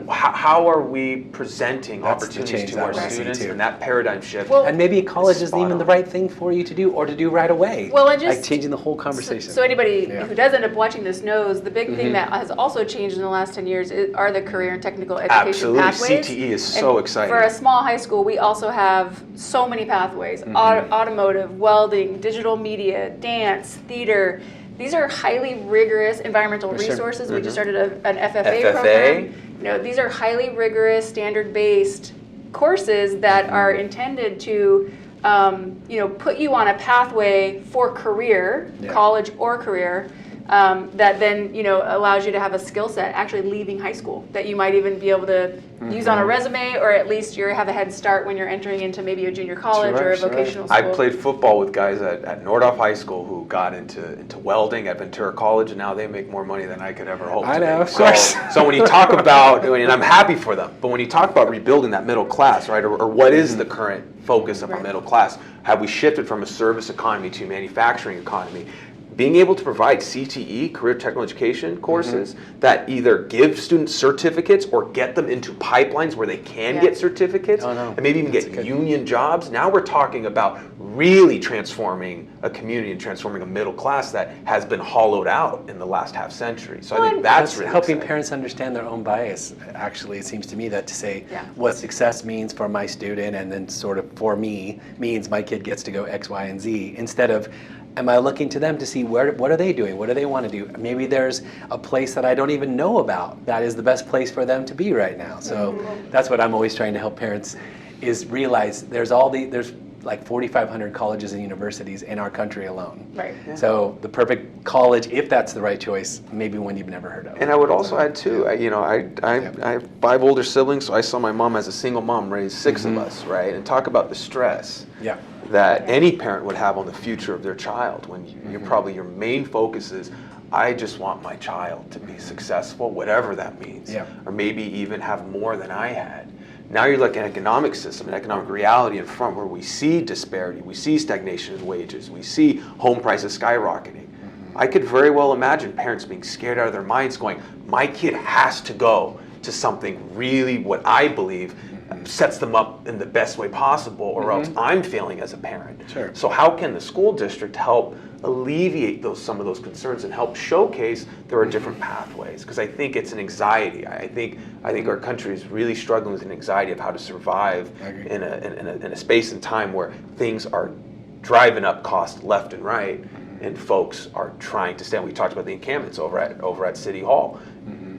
how are we presenting opportunities to our students and that paradigm shift? And maybe college isn't even the right thing for you to do or to do right away. Well, and just like changing the whole conversation. So anybody who does end up watching this knows the big thing that has also changed in the last 10 years are the career and technical education pathways. CTE is so exciting. For a small high school, we also have so many pathways: automotive, welding, digital media, dance, theater. These are highly rigorous environmental resources. We just started an FFA program. These are highly rigorous, standard-based courses that are intended to, put you on a pathway for career, college or career, that then, allows you to have a skill set actually leaving high school that you might even be able to use on a resume, or at least you have a head start when you're entering into maybe a junior college or a vocational school. I played football with guys at Nordhoff High School who got into welding at Ventura College, and now they make more money than I could ever hope to know, make. of course. So when you talk about, and I'm happy for them, but when you talk about rebuilding that middle class, right, or what is the current focus of our middle class? Have we shifted from a service economy to a manufacturing economy? being able to provide CTE, career technical education courses that either give students certificates or get them into pipelines where they can get certificates and maybe even get union jobs. Now we're talking about really transforming a community and transforming a middle class that has been hollowed out in the last half century. So I think that's really helping exciting. parents understand their own bias. Actually, it seems to me that to say what success means for my student and then sort of for me means my kid gets to go X, Y, and Z, instead of am I looking to them to see what are they doing? What do they want to do? Maybe there's a place that I don't even know about that is the best place for them to be right now. So that's what I'm always trying to help parents is realize there's like 4,500 colleges and universities in our country alone. Right. Yeah. So the perfect college, if that's the right choice, maybe one you've never heard of. And I would also add too, I have 5 older siblings, so I saw my mom as a single mom raise 6 of us, right? And talk about the stress that any parent would have on the future of their child when you're probably your main focus is, I just want my child to be successful, whatever that means, or maybe even have more than I had. Now you're looking at an economic system, an economic reality in front where we see disparity, we see stagnation in wages, we see home prices skyrocketing. I could very well imagine parents being scared out of their minds going, my kid has to go to something really what I believe sets them up in the best way possible or else I'm failing as a parent. So how can the school district help alleviate some of those concerns and help showcase there are different pathways? Because I think it's an anxiety. I think our country is really struggling with an anxiety of how to survive in a space and time where things are driving up costs left and right, and folks are trying to stand. We talked about the encampments over at City Hall.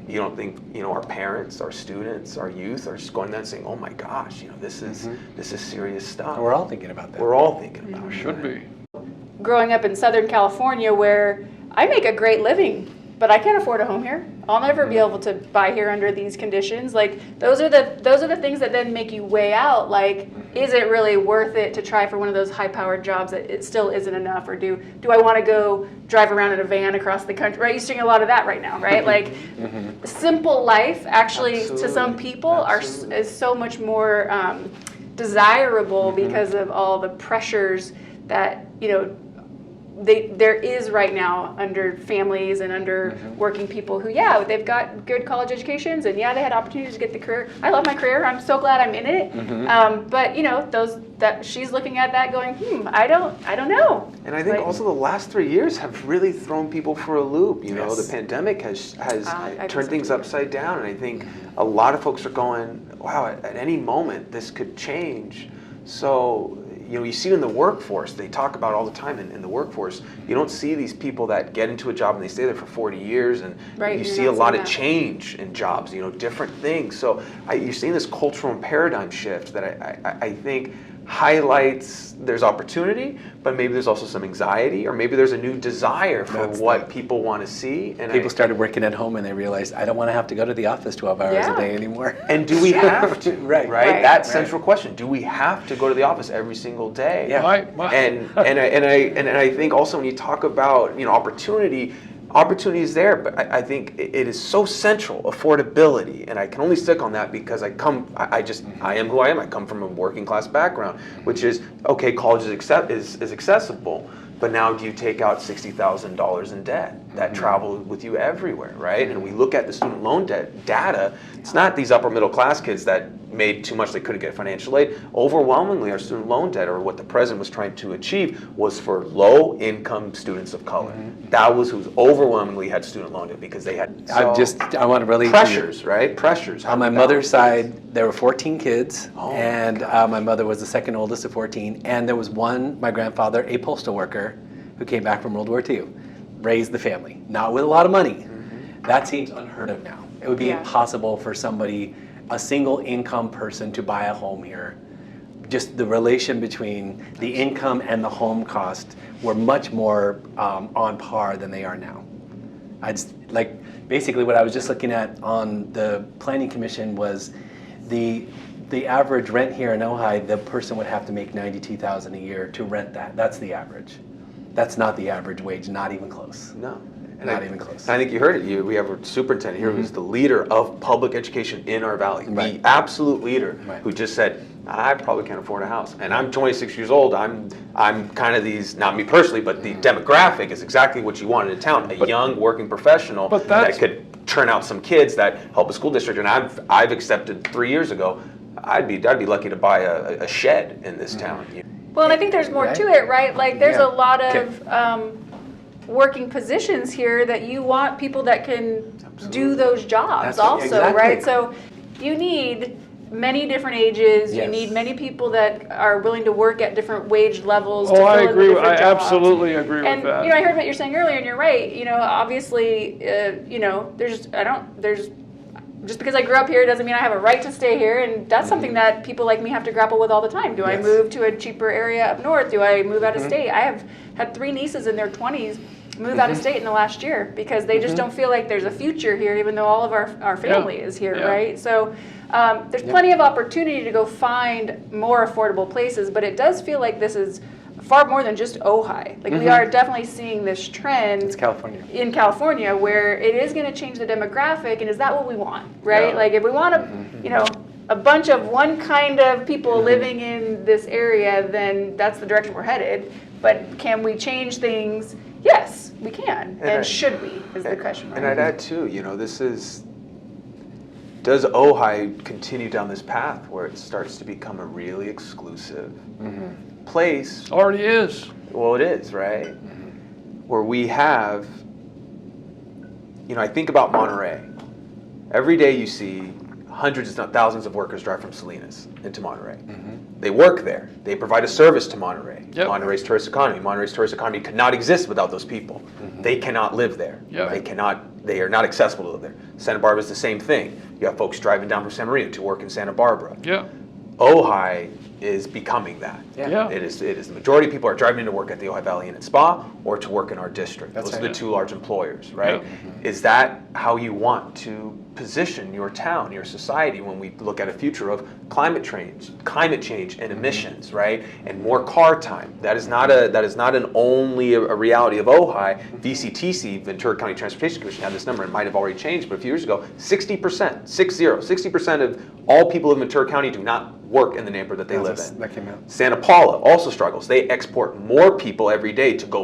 You don't think our parents, our students, our youth are just going there and saying, "Oh my gosh, this is serious stuff." We're all thinking about that. We're all thinking about it. Should be. Growing up in Southern California, where I make a great living, but I can't afford a home here. I'll never be able to buy here under these conditions. Like those are the things that then make you weigh out. Like, is it really worth it to try for one of those high-powered jobs that it still isn't enough, or do I want to go drive around in a van across the country? Right, you're seeing a lot of that right now, right? Like, simple life actually to some people is so much more desirable because of all the pressures that there is right now under families and under working people who, they've got good college educations and they had opportunities to get the career. I love my career. I'm so glad I'm in it. But that she's looking at that going, I don't know. And I think also the last 3 years have really thrown people for a loop. The pandemic has turned things upside down, and I think a lot of folks are going, wow, at any moment this could change. So you see it in the workforce. They talk about all the time in the workforce. You don't see these people that get into a job and they stay there for 40 years, and you see a lot of change in jobs. Different things. So you're seeing this cultural paradigm shift that I think highlights there's opportunity, but maybe there's also some anxiety, or maybe there's a new desire for what people want to see. And people started working at home and they realized, I don't want to have to go to the office 12 hours a day anymore. And do we have to? Right. That central question. Do we have to go to the office every single day? Yeah. And I think also when you talk about opportunity is there, but I think it is so central, affordability, and I can only stick on that because I am who I am. I come from a working class background, which is, okay, college is accessible, but now do you take out $60,000 in debt that travel with you everywhere, right? And we look at the student loan debt data, it's not these upper middle class kids that made too much, they couldn't get financial aid. Overwhelmingly, our student loan debt, or what the president was trying to achieve, was for low income students of color. That was who overwhelmingly had student loan debt, because they had I want to really pressures, right? Pressures. On my mother's side, there were 14 kids, and my mother was the second oldest of 14, and there was my grandfather, a postal worker, who came back from World War II, raised the family, not with a lot of money. That seems unheard of now. It would be impossible for somebody, a single income person, to buy a home here. Just the relation between the income and the home cost were much more on par than they are now. Basically what I was just looking at on the Planning Commission was the average rent here in Ojai, the person would have to make $92,000 a year to rent that. That's the average. That's not the average wage, not even close. No. Not even close. I think you heard it. We have a superintendent here who's the leader of public education in our valley, the absolute leader, who just said, I probably can't afford a house. And I'm 26 years old. I'm kind of these, not me personally, but the demographic is exactly what you want in a town. A young working professional that could turn out some kids that help a school district. And I've accepted 3 years ago, I'd be lucky to buy a shed in this town. Well, and I think there's more to it, right? Like there's a lot of working positions here that you want people that can do those jobs also, right? So you need many different ages. You need many people that are willing to work at different wage levels. Oh, I agree. In with I jobs. Absolutely agree with that. And I heard what you're saying earlier, and you're right. Obviously, just because I grew up here doesn't mean I have a right to stay here, and that's something that people like me have to grapple with all the time. Do I move to a cheaper area up north? Do I move out of state? I have had 3 nieces in their 20s move out of state in the last year because they just don't feel like there's a future here, even though all of our family is here, right? So there's plenty of opportunity to go find more affordable places, but it does feel like this is far more than just Ojai. Like we are definitely seeing this trend in California where it is going to change the demographic, and is that what we want, right? Like if we want a bunch of one kind of people living in this area, then that's the direction we're headed. But can we change things? Yes, we can. And should we is the question. Right? And I'd add too, does Ojai continue down this path where it starts to become a really exclusive place? Already is. Well, it is, right? Where we have, I think about Monterey. Every day you see hundreds, if not thousands of workers drive from Salinas into Monterey. They work there. They provide a service to Monterey. Monterey's tourist economy. Monterey's tourist economy could not exist without those people. They cannot live there. They are not accessible to live there. Santa Barbara is the same thing. You have folks driving down from San Marino to work in Santa Barbara. Ojai is becoming that. It is the majority of people are driving to work at the Ojai Valley Inn and Spa or to work in our district. Those are the 2 large employers, right? Is that how you want to position your town, your society, when we look at a future of climate change and emissions, right? And more car time. That is not only a reality of Ojai. VCTC, Ventura County Transportation Commission, had this number. It might have already changed, but a few years ago, 60% of all people in Ventura County do not work in the neighborhood that they live in. That came out. Santa Paula also struggles. They export more people every day to go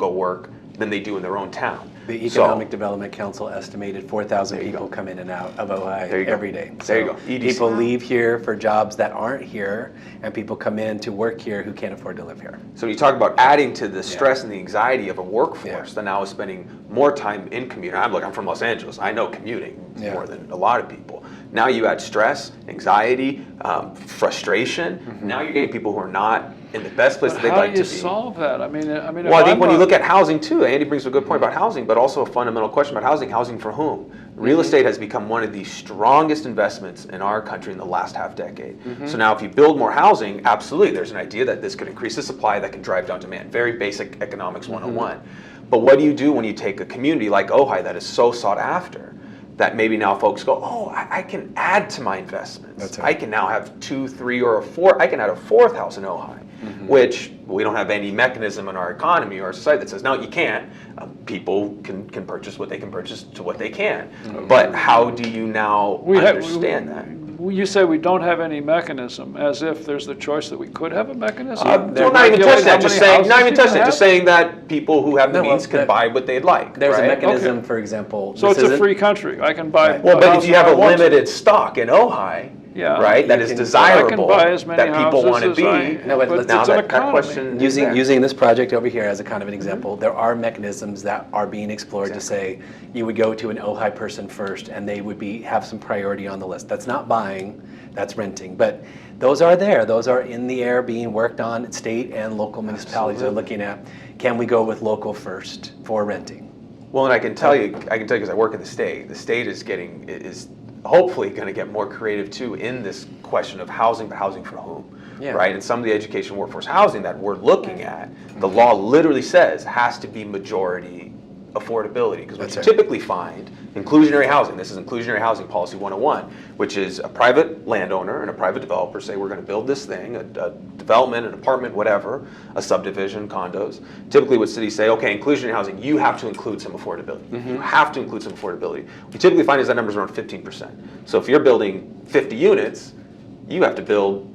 work than they do in their own town. The Economic Development Council estimated 4,000 people come in and out of Ojai every day. So there you go. People leave here for jobs that aren't here, and people come in to work here who can't afford to live here. So you talk about adding to the stress and the anxiety of a workforce that now is spending more time in commuting. I'm from Los Angeles. I know commuting more than a lot of people. Now you add stress, anxiety, frustration. Now you're getting people who are not in the best place that they'd like to be. How do you solve that? I mean, well, I think when you look at housing too, Andy brings a good point about housing, but also a fundamental question about housing. Housing for whom? Real estate has become one of the strongest investments in our country in the last half decade. So now if you build more housing, absolutely, there's an idea that this could increase the supply that can drive down demand. Very basic economics 101. But what do you do when you take a community like Ojai that is so sought after? That maybe now folks go, I can add to my investments. I can now have 2, 3, or 4. I can add a 4th house in Ojai, which we don't have any mechanism in our economy or our society that says, no, you can't. People can purchase what they can purchase to what they can. But how do you now understand that? You say we don't have any mechanism, as if there's the choice that we could have a mechanism? Not even touching that. Just saying that people who have the means can buy what they'd like. There's a mechanism, for example. So it's a free country. I can buy. Well, but if you have a limited stock in Ojai, that is desirable, that people want to be. That question. Using this project over here as a kind of an example, there are mechanisms that are being explored to say you would go to an Ojai person first, and they would have some priority on the list. That's not buying, that's renting, but those are there. Those are in the air being worked on. State and local municipalities are looking at, can we go with local first for renting? Well, and I can tell you because I work in the state. The state is hopefully going to get more creative too in this question of housing, but housing for whom, right? And some of the education workforce housing that we're looking at, the law literally says has to be majority affordability, because what you typically find, inclusionary housing, this is inclusionary housing policy 101, which is a private landowner and a private developer say we're going to build this thing, a development, an apartment, whatever, a subdivision, condos. Typically what cities say, okay, inclusionary housing, you have to include some affordability. You have to include some affordability. What you typically find is that number's around 15%. So if you're building 50 units, you have to build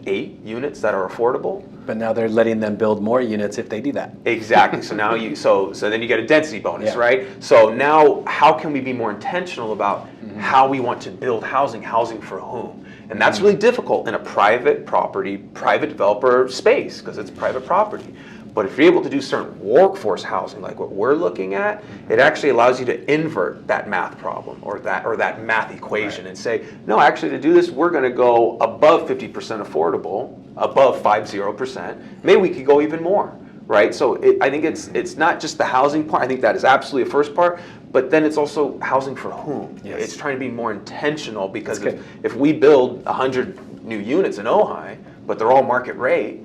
8 units that are affordable. But now they're letting them build more units if they do that. Exactly. So now so then you get a density bonus, Yeah. right? So now how can we be more intentional about how we want to build housing for whom? And that's really difficult in a private property, private developer space, because it's private property. But if you're able to do certain workforce housing, like what we're looking at, it actually allows you to invert that math problem or that math equation and say, no, actually to do this, we're going to go above 50% affordable, above 50%. Maybe we could go even more, right? So I think it's not just the housing part. I think that is absolutely a first part, but then it's also housing for whom. Yes. It's trying to be more intentional, because if we build 100 new units in Ojai, but they're all market rate,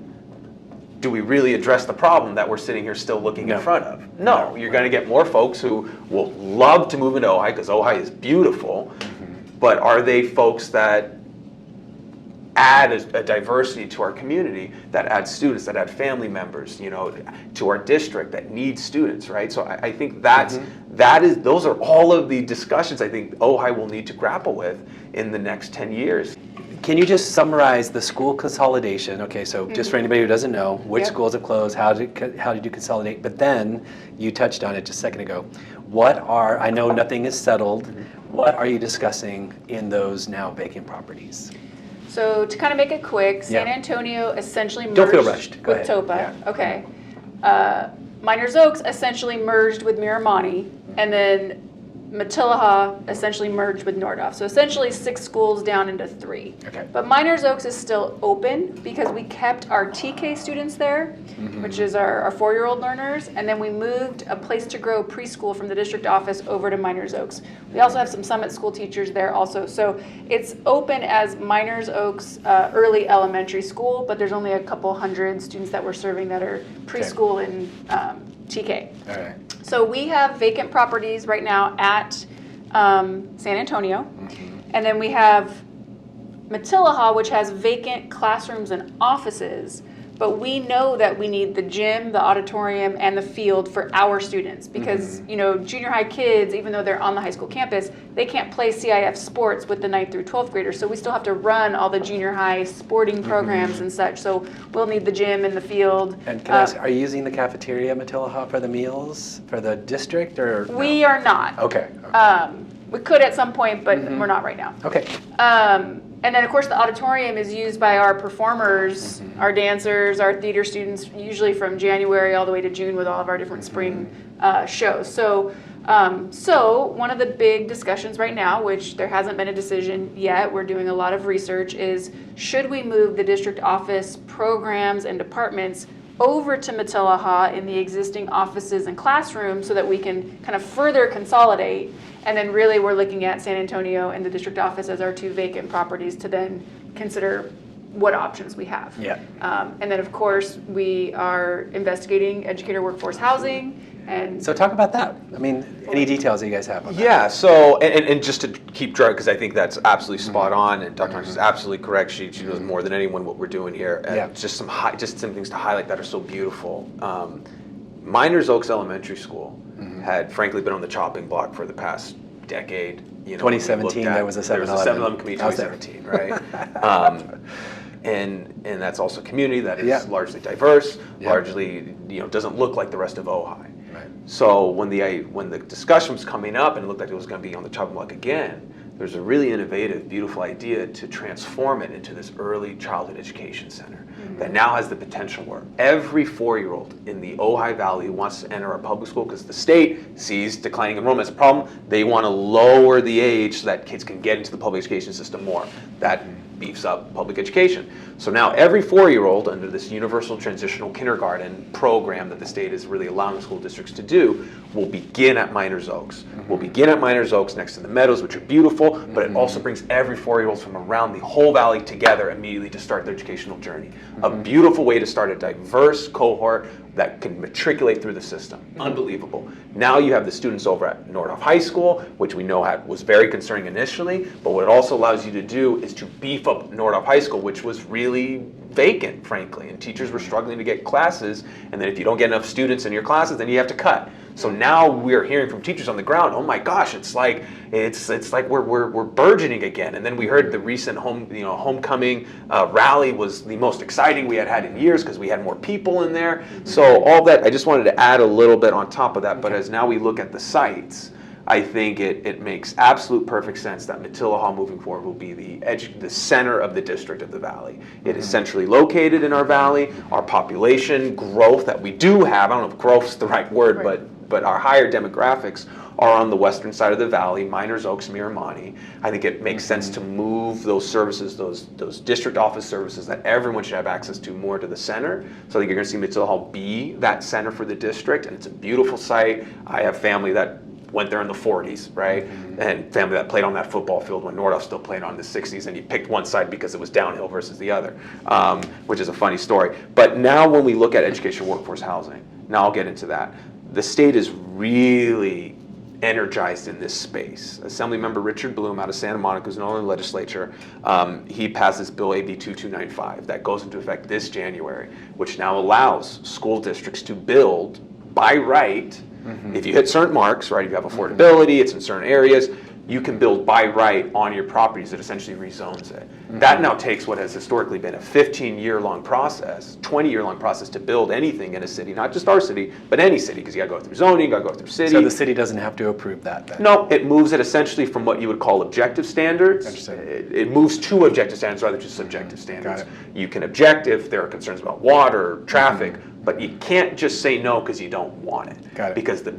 do we really address the problem that we're sitting here still looking in front of? No, you're going to get more folks who will love to move into Ojai because Ojai is beautiful, but are they folks that add a diversity to our community, that add students, that add family members, to our district, that need students, right? So I think those are all of the discussions I think Ojai will need to grapple with in the next 10 years. Can you just summarize the school consolidation? Okay, so just for anybody who doesn't know, which schools have closed, how did you consolidate? But then you touched on it just a second ago. I know nothing is settled. What are you discussing in those now vacant properties? So to kind of make it quick, San Antonio essentially merged Don't feel rushed. Go with ahead. Topa. Yeah. Okay. Miners Oaks essentially merged with Miramani, and then Matilaha essentially merged with Nordhoff. So essentially 6 schools down into 3. Okay. But Miners Oaks is still open because we kept our TK students there, which is our 4-year-old learners, and then we moved a Place to Grow preschool from the district office over to Miners Oaks. We also have some Summit School teachers there also. So it's open as Miners Oaks early elementary school, but there's only a couple hundred students that we're serving that are preschool and TK. All right. So we have vacant properties right now at San Antonio. And then we have Matilaha, which has vacant classrooms and offices. But we know that we need the gym, the auditorium, and the field for our students. Because, junior high kids, even though they're on the high school campus, they can't play CIF sports with the 9th through 12th graders. So we still have to run all the junior high sporting programs and such. So we'll need the gym and the field. And can I ask, are you using the cafeteria, Matilaha, for the meals for the district, or no? We are not. Okay. We could at some point, but we're not right now. Okay. And then, of course, the auditorium is used by our performers, our dancers, our theater students, usually from January all the way to June with all of our different spring shows. So one of the big discussions right now, which there hasn't been a decision yet, we're doing a lot of research, is should we move the district office programs and departments over to Matilaha in the existing offices and classrooms so that we can kind of further consolidate. And then really we're looking at San Antonio and the district office as our 2 vacant properties to then consider what options we have. Yeah. And then of course we are investigating educator workforce housing. And So talk about that. I mean, any details that you guys have on that? Yeah, so, and just to keep track, because I think that's absolutely spot on, and Dr. Knox is absolutely correct. She knows more than anyone what we're doing here. And just some things to highlight that are so beautiful. Miners Oaks Elementary School had frankly been on the chopping block for the past decade. 2017, there was a 7-Eleven. There was a 7-Eleven community, 2017, right? And that's also a community that is largely diverse, largely doesn't look like the rest of Ojai. Right. So when the discussion was coming up and it looked like it was going to be on the chopping block again, there's a really innovative, beautiful idea to transform it into this early childhood education center that now has the potential where every 4-year-old in the Ojai Valley who wants to enter our public school, because the state sees declining enrollment as a problem, they want to lower the age so that kids can get into the public education system more. That beefs up public education. So now every 4-year-old under this universal transitional kindergarten program that the state is really allowing school districts to do will begin at Miners Oaks. We'll begin at Miners Oaks next to the meadows, which are beautiful, but it also brings every 4-year-old from around the whole valley together immediately to start their educational journey. A beautiful way to start a diverse cohort that can matriculate through the system. Unbelievable. Now you have the students over at Nordhoff High School, which we know was very concerning initially, but what it also allows you to do is to beef up Nordhoff High School, which was really vacant, frankly, and teachers were struggling to get classes, and then if you don't get enough students in your classes, then you have to cut. So now we're hearing from teachers on the ground, oh my gosh, it's like we're burgeoning again. And then we heard the recent homecoming rally was the most exciting we had in years because we had more people in there. So all that, I just wanted to add a little bit on top of that. But as now we look at the sites, I think it makes absolute perfect sense that Matilla Hall moving forward will be the center of the district of the Valley. It is centrally located in our Valley. Our population growth that we do have, I don't know if growth's the right word, but our higher demographics are on the western side of the Valley, Miners, Oaks, Miramani. I think it makes sense to move those services, those district office services that everyone should have access to, more to the center. So I think you're going to see Matilla Hall be that center for the district, and it's a beautiful site. I have family that went there in the 40s, right? And family that played on that football field when Nordhoff still played on in the 60s, and he picked one side because it was downhill versus the other, which is a funny story. But now when we look at education workforce housing, now I'll get into that. The state is really energized in this space. Assemblymember Richard Bloom out of Santa Monica, who's in the legislature, he passes Bill AB 2295 that goes into effect this January, which now allows school districts to build by right. If you hit certain marks, right, if you have affordability, it's in certain areas, you can build by right on your properties. It essentially rezones it. That now takes what has historically been a 15-year-long process, 20-year-long process to build anything in a city, not just our city, but any city, because you got to go through zoning, you got to go through city. So the city doesn't have to approve that then? No, it moves it essentially from what you would call objective standards. It moves to objective standards rather than just subjective standards. You can object if there are concerns about water, traffic, but you can't just say no because you don't want it. Because the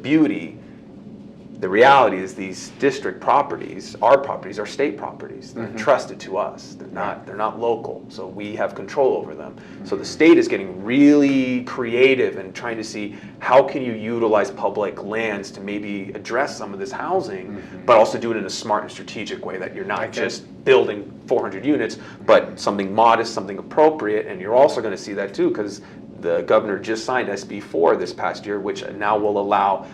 reality is these district properties are state properties. They're trusted to us. They're not local, so we have control over them. So the state is getting really creative and trying to see how can you utilize public lands to maybe address some of this housing, but also do it in a smart and strategic way that you're not just building 400 units, but something modest, something appropriate. And you're also going to see that too, because the governor just signed SB 4 this past year, which now will allow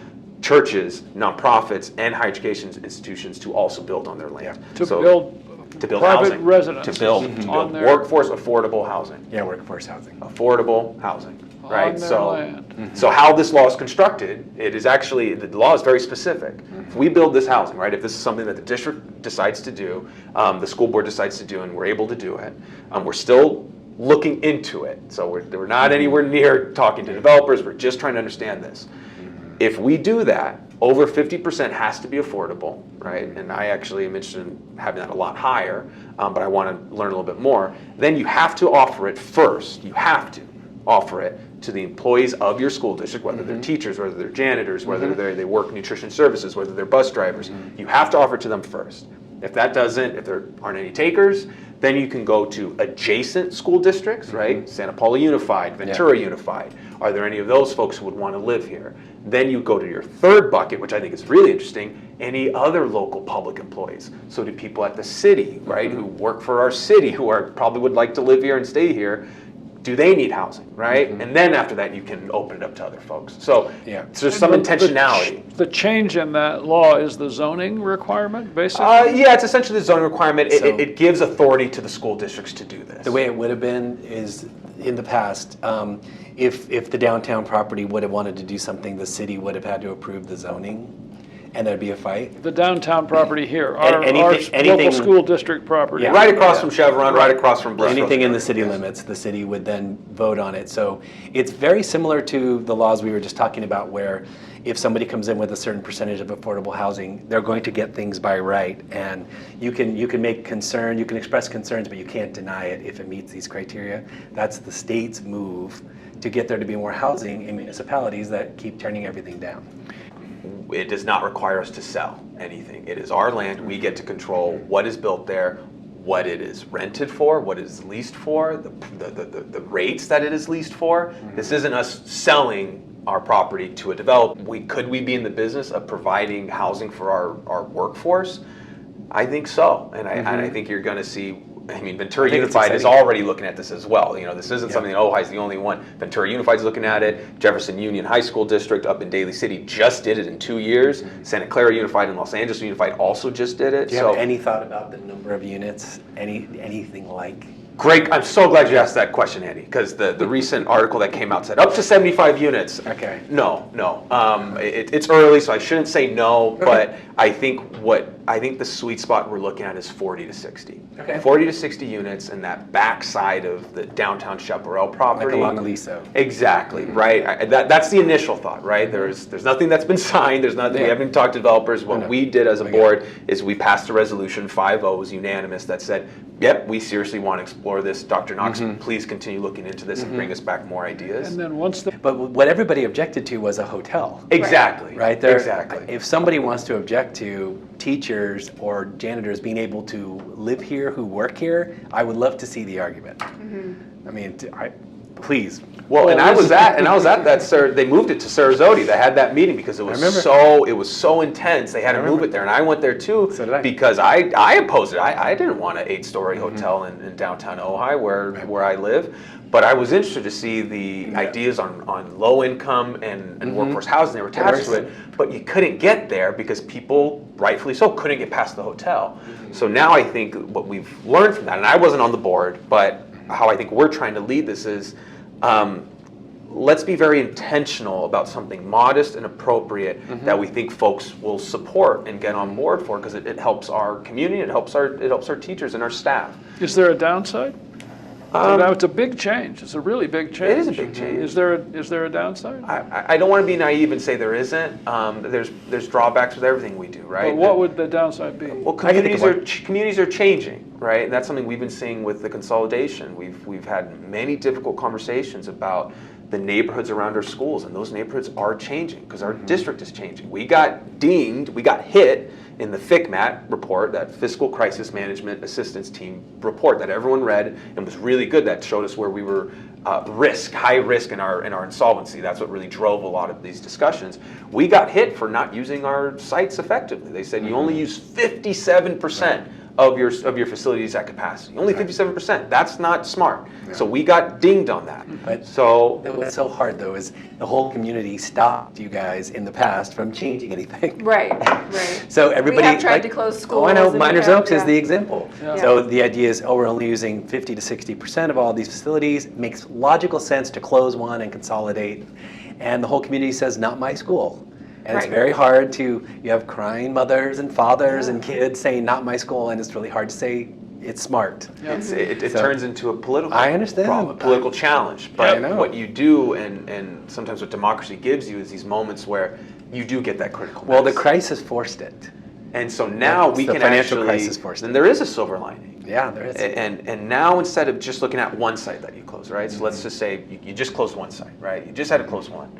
churches, nonprofits, and higher education institutions to also build on their land. To build private housing, residences. to build workforce affordable housing. Yeah, workforce housing. Affordable housing, right? On their land. So how this law is constructed, it is actually, the law is very specific. If we build this housing, right, if this is something that the district decides to do, the school board decides to do, and we're able to do it, we're still looking into it. So we're not anywhere near talking to developers, we're just trying to understand this. If we do that, over 50% has to be affordable, right? And I actually am interested in having that a lot higher, but I want to learn a little bit more. Then you have to offer it first. You have to offer it to the employees of your school district, whether they're teachers, whether they're janitors, whether they work nutrition services, whether they're bus drivers. You have to offer it to them first. If there aren't any takers, then you can go to adjacent school districts, right? Santa Paula Unified, Ventura Unified. Are there any of those folks who would want to live here? Then you go to your third bucket, which I think is really interesting, any other local public employees. So do people at the city, right, who work for our city, who probably would like to live here and stay here, do they need housing, right? And then after that, you can open it up to other folks. So there's some intentionality. The change in that law is the zoning requirement, basically? Yeah, it's essentially the zoning requirement. It gives authority to the school districts to do this. The way it would have been is, in the past, if the downtown property would have wanted to do something, the city would have had to approve the zoning, and there'd be a fight. The downtown property here, our anything, local school district property. Yeah. Right across from Chevron, right across from Bristol. Anything in the city limits, the city would then vote on it. So it's very similar to the laws we were just talking about, where if somebody comes in with a certain percentage of affordable housing, they're going to get things by right. And you can make concern, you can express concerns, but you can't deny it if it meets these criteria. That's the state's move to get there to be more housing in municipalities that keep turning everything down. It does not require us to sell anything. It is our land. We get to control what is built there, what it is rented for, what it is leased for, the rates that it is leased for. This isn't us selling our property to a developer. Could we be in the business of providing housing for our workforce? I think so, and I think you're going to see. I mean, Ventura Unified is already looking at this as well. You know, this isn't something that Ojai is the only one. Ventura Unified is looking at it. Jefferson Union High School District up in Daly City just did it in 2 years. Santa Clara Unified and Los Angeles Unified also just did it. Do you have any thought about the number of units? Anything like Great. I'm so glad you asked that question, Andy, because the recent article that came out said up to 75 units. Okay. No. It's early, so I shouldn't say no, but I think the sweet spot we're looking at is 40 to 60. Okay. 40 to 60 units in that backside of the downtown Chaparral property. Like along Aliso. Exactly, right? That's the initial thought, right? There's nothing that's been signed, there's nothing, we haven't talked to developers. What we did as a board is we passed a resolution, 5-0 was unanimous, that said, yep, we seriously want to explore this. Dr. Knox, please continue looking into this and bring us back more ideas. And then once the But what everybody objected to was a hotel. Exactly. Right there. Exactly. If somebody wants to object to teachers or janitors being able to live here who work here, I would love to see the argument. I mean, please. Well, and I was at that. They moved it to Sarasota. They had that meeting because it was so intense. They had to move it there, and I went there too. So did I. Because I opposed it. I didn't want an 8-story hotel in downtown Ojai where I live. But I was interested to see the ideas on low income and workforce housing. They were attached to it, but you couldn't get there because people, rightfully so, couldn't get past the hotel. So now I think what we've learned from that, and I wasn't on the board, but how I think we're trying to lead this is, let's be very intentional about something modest and appropriate that we think folks will support and get on board for, because it helps our community, it helps our teachers and our staff. Is there a downside? Now it's a big change. It's a really big change. It is a big change. Is there a downside? I don't want to be naive and say there isn't. There's drawbacks with everything we do, right? But what would the downside be? Well, communities are changing, right? And that's something we've been seeing with the consolidation. We've had many difficult conversations about the neighborhoods around our schools, and those neighborhoods are changing because our district is changing. We got hit in the FCMAT report, that Fiscal Crisis Management Assistance Team report that everyone read and was really good. That showed us where we were high risk in our insolvency. That's what really drove a lot of these discussions. We got hit for not using our sites effectively. They said you only use 57% of your facilities at capacity. Only 57%. That's not smart. Yeah. So we got dinged on that. But so what's so hard though is the whole community stopped you guys in the past from changing anything. Right. So everybody we have tried to close schools. Oh, I know. Miners Oaks is the example. Yeah. So the idea is, we're only using 50 to 60% of all these facilities. It makes logical sense to close one and consolidate. And the whole community says, not my school. And it's very hard you have crying mothers and fathers and kids saying, not my school, and it's really hard to say it's smart. Yeah. It turns into a political problem, a political challenge. But what you do, and sometimes what democracy gives you, is these moments where you do get that critical mass. Well, the crisis forced it. And so now we can financial actually, crisis forced then it. there is a silver lining. Yeah, there is. And now instead of just looking at one site that you close, right? So let's just say you just closed one site, right? You just had to close one.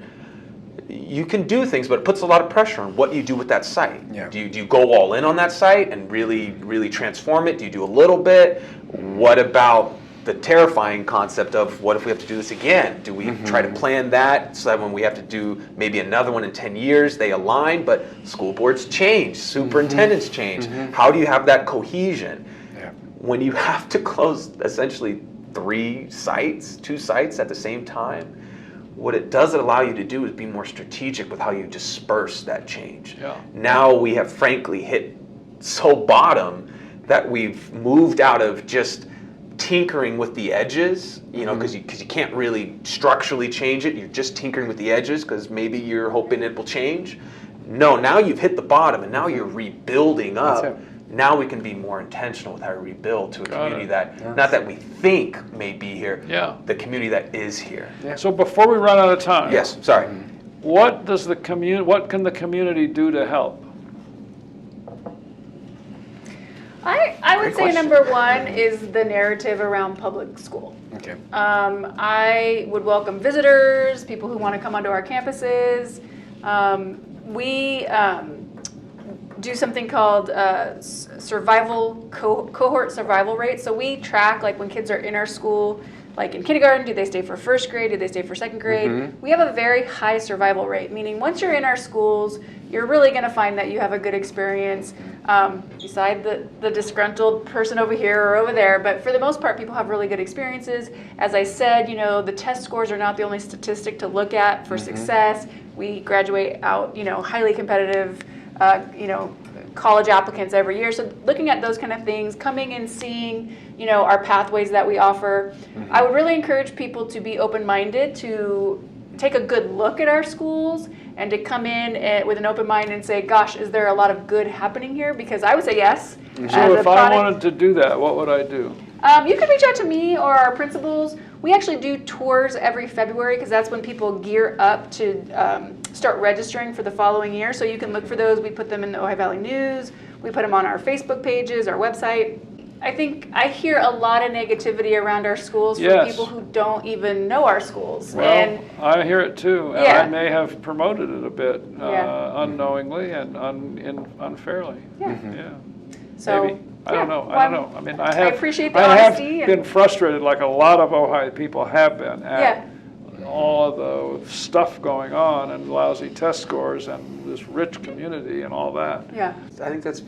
You can do things, but it puts a lot of pressure on what you do with that site. Yeah. Do you go all in on that site and really transform it? Do you do a little bit? What about the terrifying concept of what if we have to do this again? Do we try to plan that so that when we have to do maybe another one in 10 years, they align, but school boards change, superintendents change. How do you have that cohesion? Yeah. When you have to close essentially 2 sites at the same time, what it does allow you to do is be more strategic with how you disperse that change. Yeah. Now we have frankly hit so bottom that we've moved out of just tinkering with the edges, because you can't really structurally change it. You're just tinkering with the edges because maybe you're hoping it will change. No, now you've hit the bottom and now you're rebuilding up. That's it. Now we can be more intentional with how we rebuild to a community that, not that we think may be here, the community that is here. Yeah. So before we run out of time, Yes, sorry. what can the community do to help? I would Great say question. number one is the narrative around public school. Okay. I would welcome visitors, people who want to come onto our campuses. We do something called cohort survival rate. So we track like when kids are in our school, like in kindergarten, do they stay for first grade? Do they stay for second grade? We have a very high survival rate, meaning once you're in our schools, you're really going to find that you have a good experience, beside the disgruntled person over here or over there. But for the most part, people have really good experiences. As I said, the test scores are not the only statistic to look at for success. We graduate out, highly competitive, college applicants every year. So looking at those kind of things, coming and seeing, you know, our pathways that we offer, I would really encourage people to be open-minded, to take a good look at our schools, and to come in with an open mind and say, gosh, is there a lot of good happening here? Because I would say yes. So if I wanted to do that, what would I do? You can reach out to me or our principals. We actually do tours every February because that's when people gear up to start registering for the following year. So you can look for those. We put them in the Ojai Valley News. We put them on our Facebook pages, our website. I think I hear a lot of negativity around our schools from Yes. people who don't even know our schools. Well, And I hear it too, and Yeah. I may have promoted it a bit Yeah. unknowingly and unfairly. yeah. Yeah. So Maybe. I yeah, don't know. well, I don't know. I mean, I have. appreciate the I have honesty and- been frustrated, like a lot of Ojai people have been, at all of the stuff going on and lousy test scores and this rich community and all that. Yeah. I think that's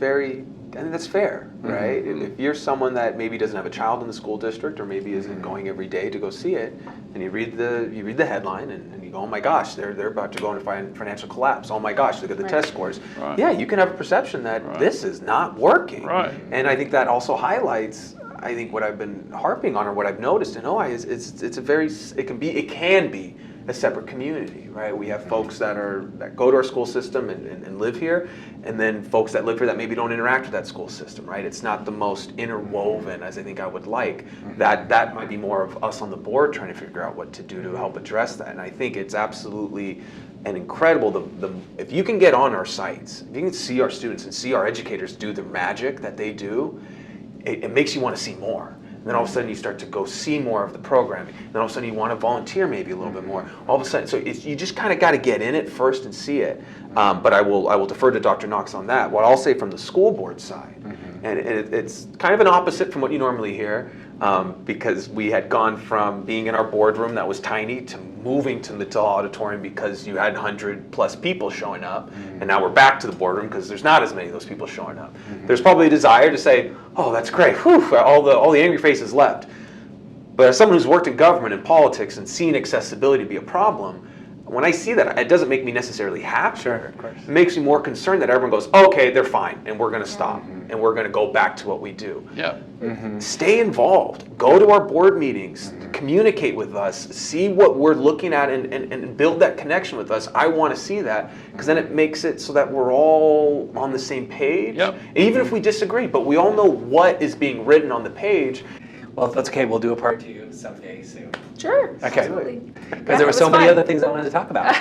fair, right? If you're someone that maybe doesn't have a child in the school district or maybe isn't going every day to go see it, and you read the headline and you go, oh my gosh, they're about to go into financial collapse. Oh my gosh, look at the test scores. Right. Yeah, you can have a perception that Right. this is not working. Right. And I think that also highlights, I think what I've been harping on or what I've noticed in Ojai is it can be a separate community, right? We have folks that go to our school system and live here, and then folks that live here that maybe don't interact with that school system, right? It's not the most interwoven as I think I would like. That might be more of us on the board trying to figure out what to do to help address that. And I think it's absolutely an incredible, if you can get on our sites, if you can see our students and see our educators do the magic that they do, it makes you want to see more. And then all of a sudden you start to go see more of the programming. Then all of a sudden you want to volunteer maybe a little bit more. All of a sudden, so you just kind of got to get in it first and see it. But I will defer to Dr. Knox on that. What I'll say from the school board side, and it's kind of an opposite from what you normally hear, because we had gone from being in our boardroom that was tiny to moving to the Mattel Auditorium because you had 100+ people showing up, and now we're back to the boardroom because there's not as many of those people showing up. There's probably a desire to say, oh, that's great, whew, all the angry faces left. But as someone who's worked in government and politics and seen accessibility be a problem, when I see that, it doesn't make me necessarily happy. Sure, of course. It makes me more concerned that everyone goes, okay, they're fine, and we're going to stop, and we're going to go back to what we do. Yeah. Stay involved. Go to our board meetings. Communicate with us. See what we're looking at and build that connection with us. I want to see that because then it makes it so that we're all on the same page. Yep. Even if we disagree, but we all know what is being written on the page. Well, if that's okay, we'll do a part 2 someday soon. Sure. Okay. Absolutely. Because there were so many other things I wanted to talk about.